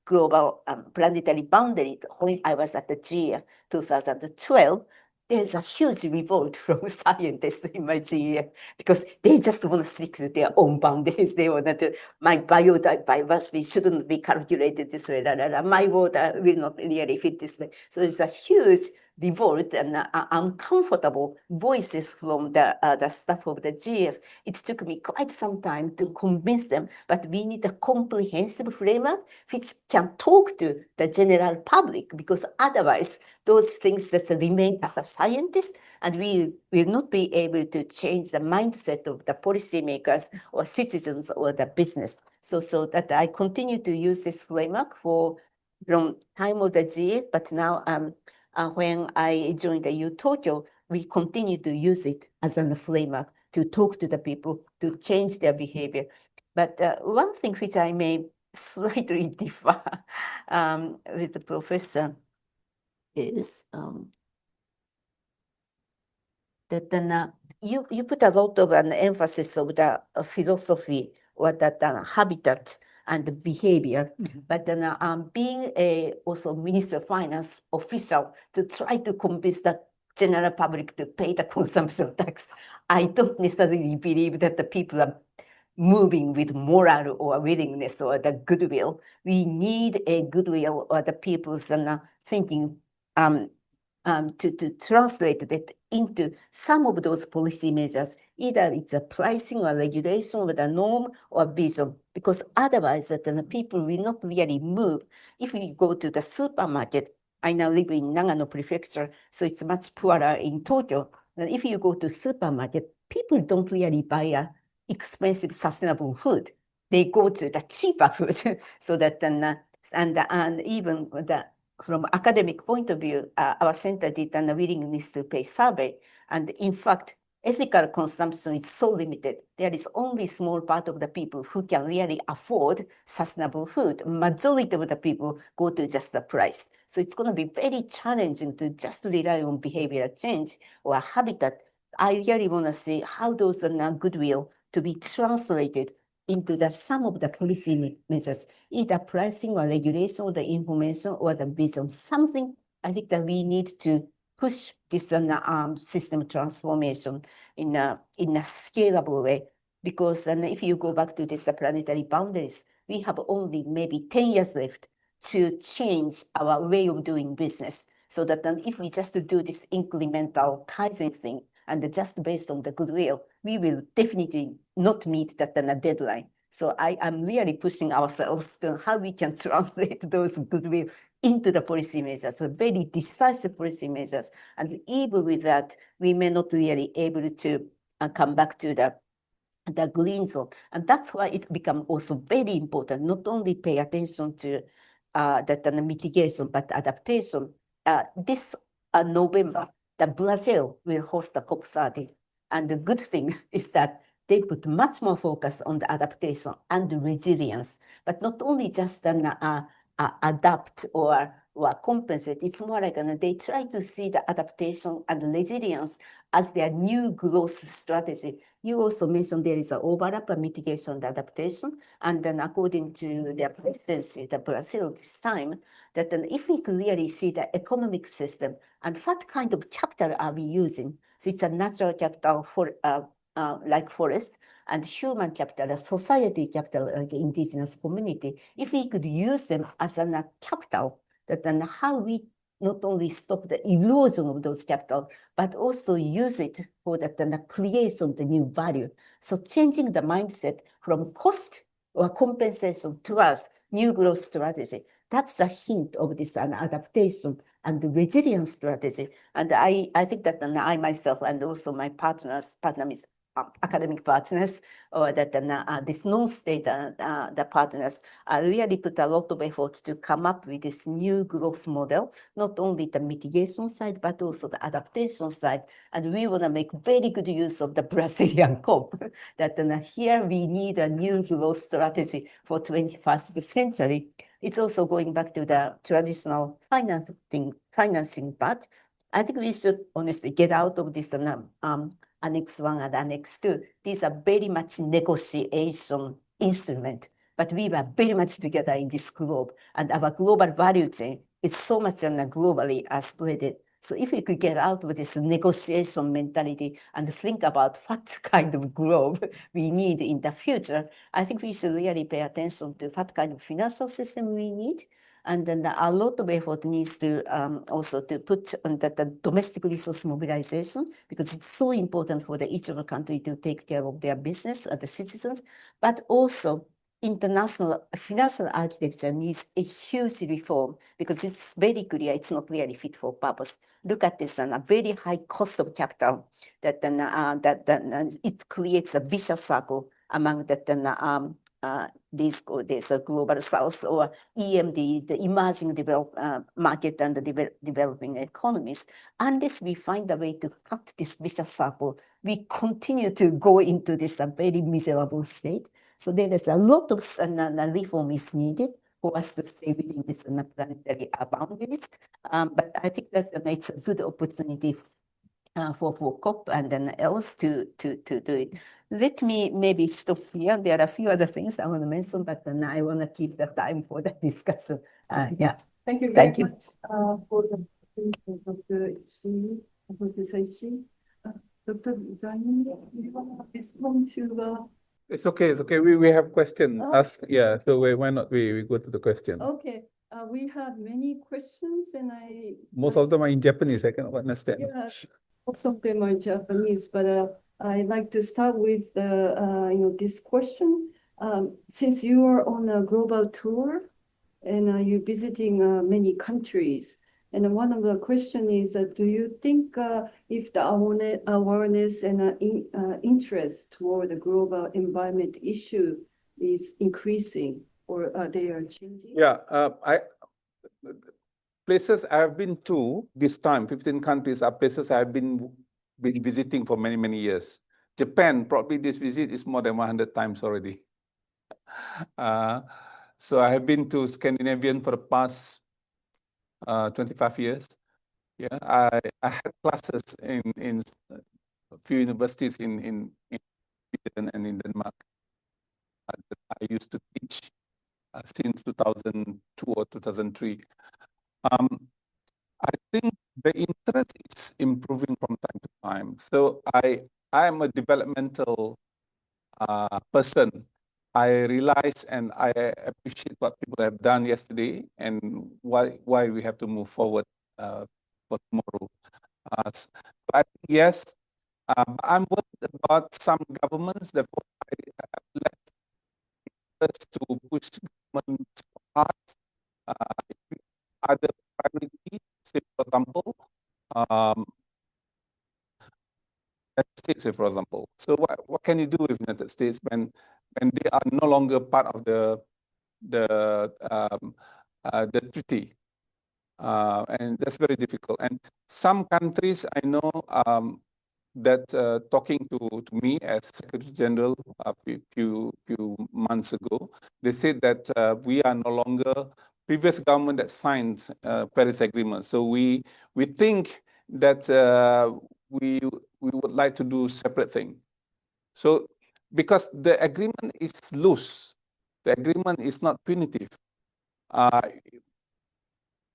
global planetary boundary, when I was at the GF 2012, there's a huge revolt from scientists in my GF because they just want to stick to their own boundaries. They want to, my biodiversity shouldn't be calculated this way. My water will not really fit this way. So it's a huge revolt and uncomfortable voices from the staff of the GF. It took me quite some time to convince them, but we need a comprehensive framework which can talk to the general public, because otherwise those things just remain as a scientist, and we will not be able to change the mindset of the policymakers or citizens or the business. So that I continue to use this framework from time of the GF, but now when I joined the U Tokyo, we continue to use it as a framework to talk to the people, to change their behavior. But one thing which I may slightly differ with the professor is that then, you put a lot of an emphasis of the philosophy or that habitat and behavior, but then being a also Minister of Finance official to try to convince the general public to pay the consumption tax, I don't necessarily believe that the people are moving with moral or willingness or the goodwill. We need a goodwill or the people's thinking to translate that into some of those policy measures, either it's a pricing or regulation with a norm or vision, because otherwise the people will not really move. If we go to the supermarket, I now live in Nagano Prefecture, so it's much poorer in Tokyo. And if you go to supermarket, people don't really buy expensive sustainable food. They go to the cheaper food. So that and even from academic point of view, our center did a willingness to pay survey. And in fact, ethical consumption is so limited. There is only small part of the people who can really afford sustainable food. Majority of the people go to just the price. So it's going to be very challenging to just rely on behavioral change or habitat. I really want to see how those goodwill to be translated into the some of the policy measures, either pricing or regulation or the information or the vision, something I think that we need to push this system transformation in a scalable way. Because if you go back to this planetary boundaries, we have only maybe 10 years left to change our way of doing business. So that if we just do this incremental Kaizen thing, and just based on the goodwill, we will definitely not meet that deadline. So I am really pushing ourselves to how we can translate those goodwill into the policy measures, very decisive policy measures. And even with that, we may not really able to come back to the green zone. And that's why it becomes also very important, not only pay attention to the mitigation, but adaptation. This November, the Brazil will host the COP30. And the good thing is that they put much more focus on the adaptation and the resilience, but not only just adapt or compensate. It's more like they try to see the adaptation and resilience as their new growth strategy. You also mentioned there is an overlap of mitigation and adaptation. And then according to their presidency, the Brazil this time, that then if we clearly see the economic system and what kind of capital are we using, so it's a natural capital for like forest, and human capital, society capital, like indigenous community, if we could use them as a capital, that then how we not only stop the erosion of those capital, but also use it for the creation of the new value. So changing the mindset from cost or compensation towards new growth strategy, that's the hint of this adaptation and resilience strategy. And I think that I myself and also my partners academic partners, or that this non-state the partners really put a lot of effort to come up with this new growth model, not only the mitigation side, but also the adaptation side. And we want to make very good use of the Brazilian COP, that here we need a new growth strategy for 21st century. It's also going back to the traditional financing part. I think we should honestly get out of this Annex 1 and Annex 2. These are very much negotiation instrument, but we were very much together in this globe, and our global value chain is so much globally spread. So if we could get out of this negotiation mentality and think about what kind of globe we need in the future, I think we should really pay attention to what kind of financial system we need. And then a lot of effort needs to also to put on the domestic resource mobilization, because it's so important for each of the country to take care of their business and the citizens, but also international financial architecture needs a huge reform, because it's very clear it's not really fit for purpose. Look at this and a very high cost of capital that it creates a vicious circle among these global south or EMD, the emerging market and the developing economies. Unless we find a way to cut this vicious circle, we continue to go into this very miserable state. So there is a lot of reform is needed for us to stay within this planetary boundaries. But I think that it's a good opportunity for COP and then else to do it. Let me maybe stop here. There are a few other things I want to mention, but then I want to keep the time for the discussion. Yeah.
Thank you
Thank
very
you.
much for the presentation of the ISHII, Professor ISHII. Dr. Zaini, you want to respond to the...
It's okay. It's okay. We have questions.
Oh.
Ask. Yeah. So why not we go to the question?
Okay. We have many questions, and
Most of them are in Japanese. I cannot understand.
Yeah, most of them are Japanese, but I'd like to start with this question. Since you are on a global tour and you're visiting many countries, and one of the question is, do you think if the awareness and interest toward the global environment issue is increasing, or they are changing?
Yeah, places I have been to this time, 15 countries are places I have been been visiting for many, many years. Japan, probably this visit is more than 100 times already. So I have been to Scandinavian for the past 25 years. Yeah, I had classes in a few universities in Sweden and in Denmark that I used to teach since 2002 or 2003. I think the interest is improving from time to time. So I am a developmental person. I realize and I appreciate what people have done yesterday and why we have to move forward for tomorrow. So I think yes, I'm worried about some governments. Therefore, I let us to push government hard. Other priority, say for example, United States, say for example. So what can you do with United States when they are no longer part of the treaty? And that's very difficult. And some countries I know that talking to me as Secretary General a few months ago, they said that we are no longer previous government that signs Paris Agreement. So we think that we would like to do separate thing. So because the agreement is loose, the agreement is not punitive. I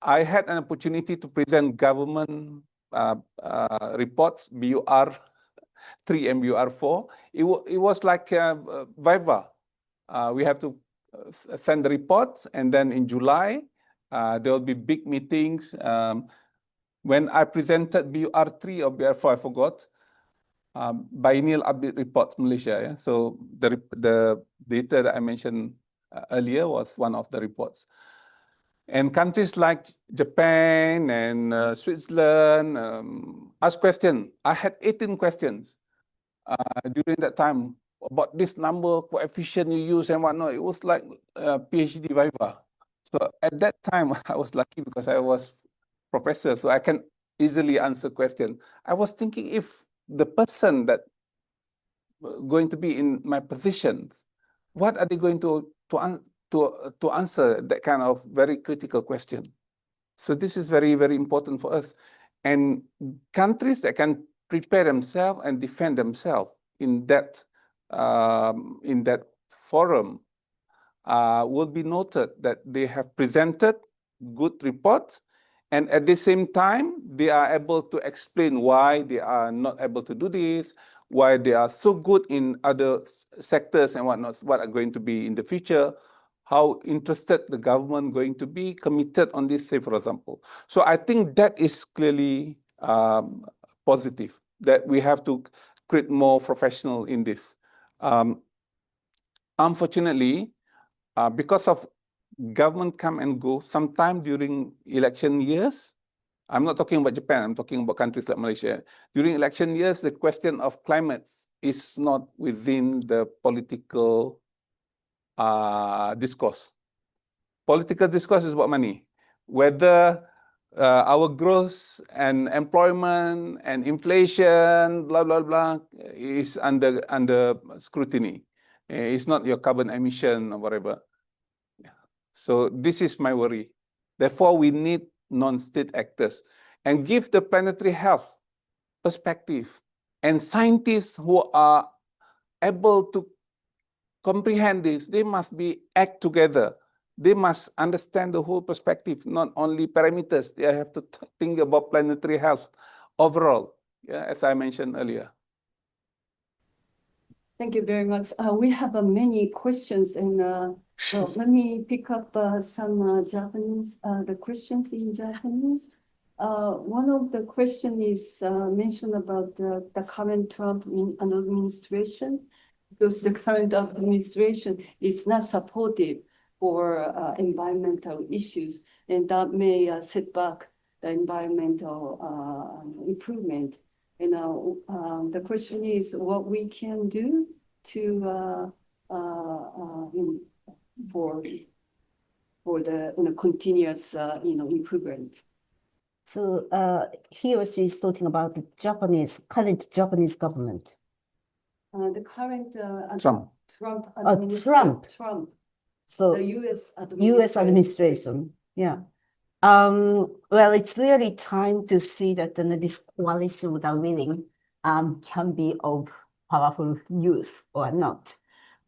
had an opportunity to present government reports, BUR 3 and BUR 4. It was like Viva. We have to send the reports, and then in July, there will be big meetings. When I presented BUR 3 or BUR 4, I forgot, biennial update reports Malaysia. Yeah? So the data that I mentioned earlier was one of the reports. And countries like Japan and Switzerland asked questions. I had 18 questions during that time about this number, coefficient you use and whatnot. It was like PhD Viva. So at that time, I was lucky because I was professor, so I can easily answer questions. I was thinking if the person that going to be in my position, what are they going to answer that kind of very critical question? So this is very, very important for us. And countries that can prepare themselves and defend themselves in that forum will be noted that they have presented good reports, and at the same time, they are able to explain why they are not able to do this, why they are so good in other sectors and whatnot, what are going to be in the future, how interested the government going to be committed on this, say, for example. So I think that is clearly positive, that we have to create more professional in this. Unfortunately, because of government come and go, sometime during election years, I'm not talking about Japan, I'm talking about countries like Malaysia. During election years, the question of climate is not within the political discourse. Political discourse is about money. Whether our growth and employment and inflation, blah, blah, blah, is under scrutiny. It's not your carbon emission or whatever. So this is my worry. Therefore, we need non-state actors and give the planetary health perspective and scientists who are able to comprehend this. They must act together. They must understand the whole perspective, not only parameters. They have to think about planetary health overall, yeah, as I mentioned earlier.
Thank you very much. We have many questions, and so let me pick up some Japanese, the questions in Japanese. One of the question is mentioned about the current Trump administration, because the current administration is not supportive for environmental issues, and that may set back the environmental improvement. You know, the question is what we can do to for the continuous improvement.
はい。ありがとうございます。まず、日本の政府は、今、日本の政府は、
So he or she is talking about the current Japanese government.
The current
Trump.
Trump
Trump.
administration. Trump.
So
The U.S.
U.S. administration. Yeah. Well, it's really time to see that this coalition without winning can be of powerful use or not.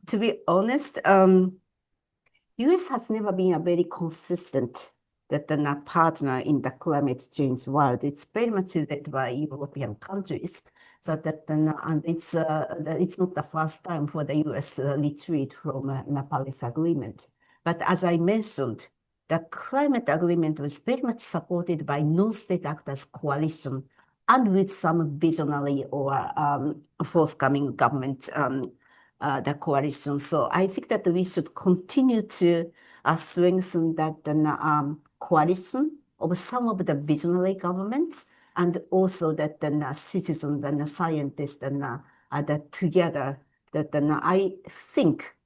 To be honest, U.S. has never been a very consistent partner in the climate change world. It's very much led by European countries. So that and it's not the first time for the U.S. Retreat from the Paris Agreement. But as I mentioned, the climate agreement was very much supported by non-state actors coalition and with some visionary or forthcoming government the coalition. So I think that we should continue to strengthen that coalition of some of the visionary governments, and also that the citizens and the scientists and that together. That I think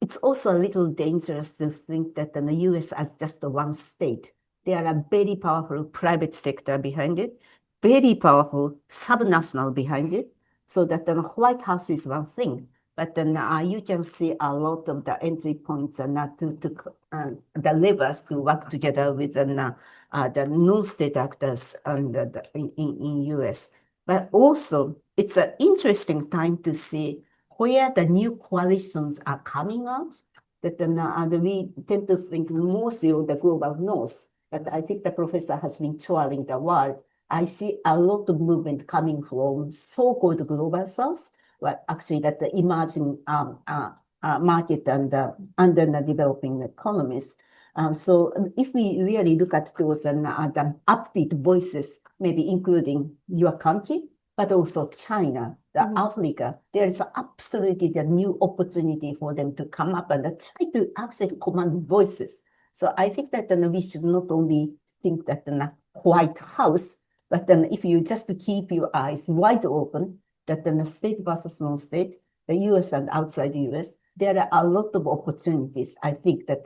it's also a little dangerous to think that the US as just one state. There are a very powerful private sector behind it, very powerful subnational behind it. So that the White House is one thing, but then you can see a lot of the entry points and the levers to work together with the non-state actors and in US. But also, it's an interesting time to see where the new coalitions are coming out. That we tend to think mostly of the global north, but I think the professor has been touring the world. I see a lot of movement coming from so-called global south, well, actually that the emerging market and under the developing economies. So if we really look at those the upbeat voices, maybe including your country, but also China, Africa, there is absolutely the new opportunity for them to come up and try to actually command voices. So I think that we should not only think that the White House, but then if you just keep your eyes wide open, that the state versus non-state, the US and outside the US, there are a lot of opportunities. I think that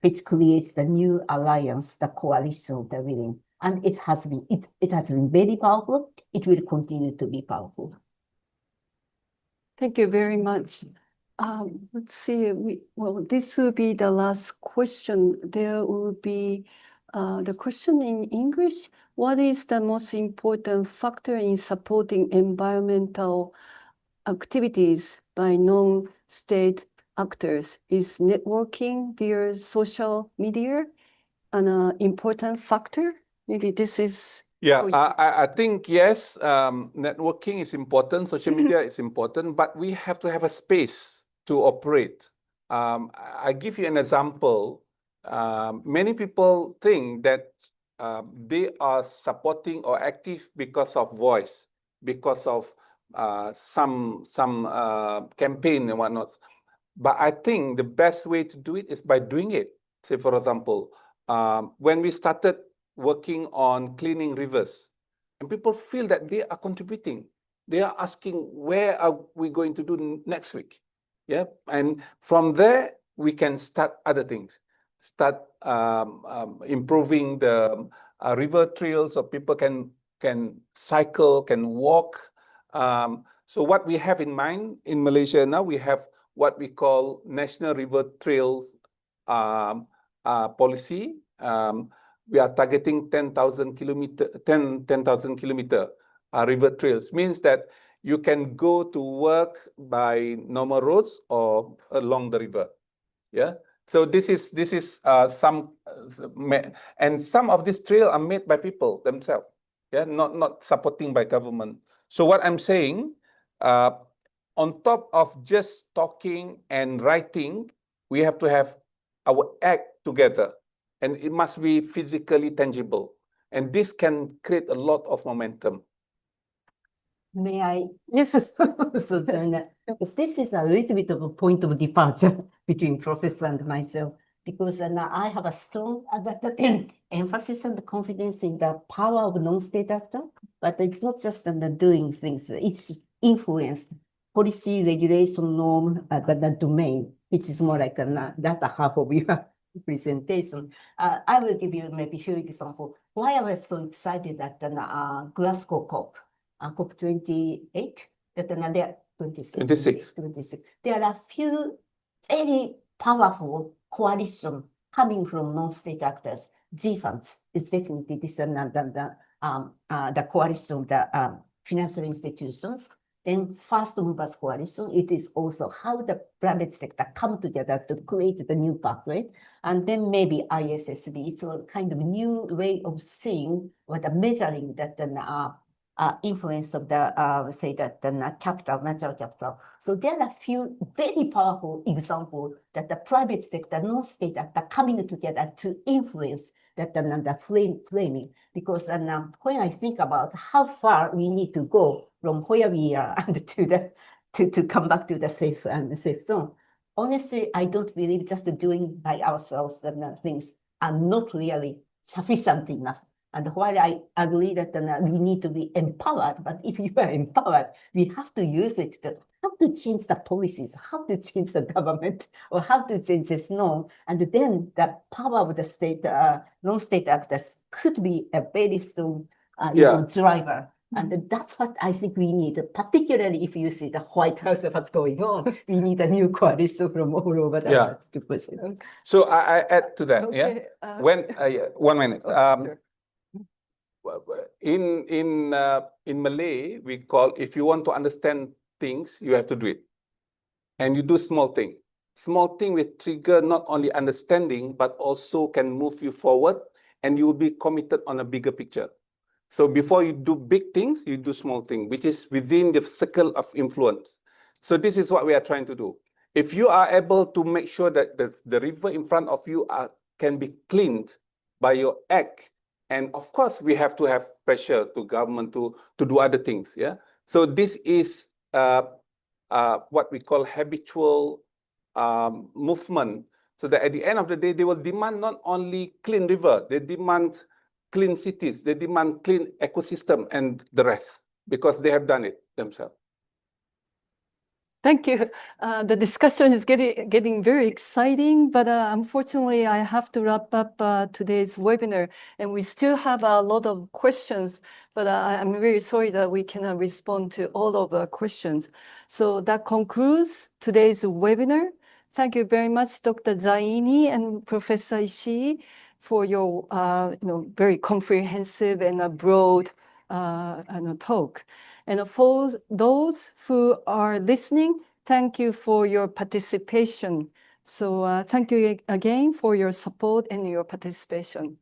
which creates the new alliance, the coalition, the willing. And it has been very powerful. It will continue to be powerful.
Thank you very much. Let's see. This will be the last question. There will be the question in English. What is the most important factor in supporting environmental activities by non-state actors? Is networking via social media an important factor? Maybe this is...
Yeah, I think, yes, networking is important, social media is important, but we have to have a space to operate. I give you an example. Many people think that they are supporting or active because of voice, because of some campaign and whatnot. But I think the best way to do it is by doing it. Say, for example, when we started working on cleaning rivers, and people feel that they are contributing. They are asking, where are we going to do next week? Yeah, and from there, we can start other things. Start improving the river trails, so people can cycle, can walk. So what we have in mind in Malaysia now, we have what we call National River Trails policy. We are targeting 10,000 kilometer river trails. Means that you can go to work by normal roads or along the river. Yeah. So this is some, and some of these trails are made by people themselves. Yeah, not supporting by government. So what I'm saying, on top of just talking and writing, we have to have our act together. And it must be physically tangible. And this can create a lot of momentum.
May I?
Yes.
So, this is a little bit of a point of departure between Professor and myself, because I have a strong emphasis and confidence in the power of non-state actor, but it's not just doing things. It's influenced policy, regulation, norm, the domain, which is more like that half of your presentation. I will give you maybe a few examples. why I was so excited at the Glasgow COP28, that there 26. There are a few very powerful coalition coming from non-state actors. GFANZ is definitely this the coalition of the financial institutions. Then First Movers Coalition, it is also how the private sector come together to create the new pathway. And then maybe ISSB, it's a kind of new way of seeing or the measuring that the influence of the, say that the capital, natural capital. So there are a few very powerful examples that the private sector, non-state actor coming together to influence that the framing. Because when I think about how far we need to go from where we are and to come back to the safe zone, honestly, I don't believe just doing by ourselves that things are not really sufficient enough. And while I agree that we need to be empowered, but if you are empowered, we have to use it to how to change the policies, how to change the government, or how to change this norm. And then the power of the state, non-state actors could be a very strong driver. And that's what I think we need, particularly if you see the White House, what's going on. We need a new coalition from all over the world to push it.
Okay.
So I add to that.
Okay,
When 1 minute.
sure.
In Malay, we call, if you want to understand things, you have to do it. And you do small thing. Small thing will trigger not only understanding, but also can move you forward, and you will be committed on a bigger picture. So before you do big things, you do small thing, which is within the circle of influence. So this is what we are trying to do. If you are able to make sure that the river in front of you can be cleaned by your act, and of course, we have to have pressure to government to do other things. Yeah. So this is what we call habitual movement. So that at the end of the day, they will demand not only clean river, they demand clean cities, they demand clean ecosystem and the rest, because they have done it themselves.
Thank you. The discussion is getting very exciting, but unfortunately, I have to wrap up today's webinar, and we still have a lot of questions, but I'm very sorry that we cannot respond to all of the questions. So that concludes today's webinar. Thank you very much, Dr. Zaini and Professor ISHII, for your very comprehensive and broad talk. And for those who are listening, thank you for your participation. So thank you again for your support and your participation.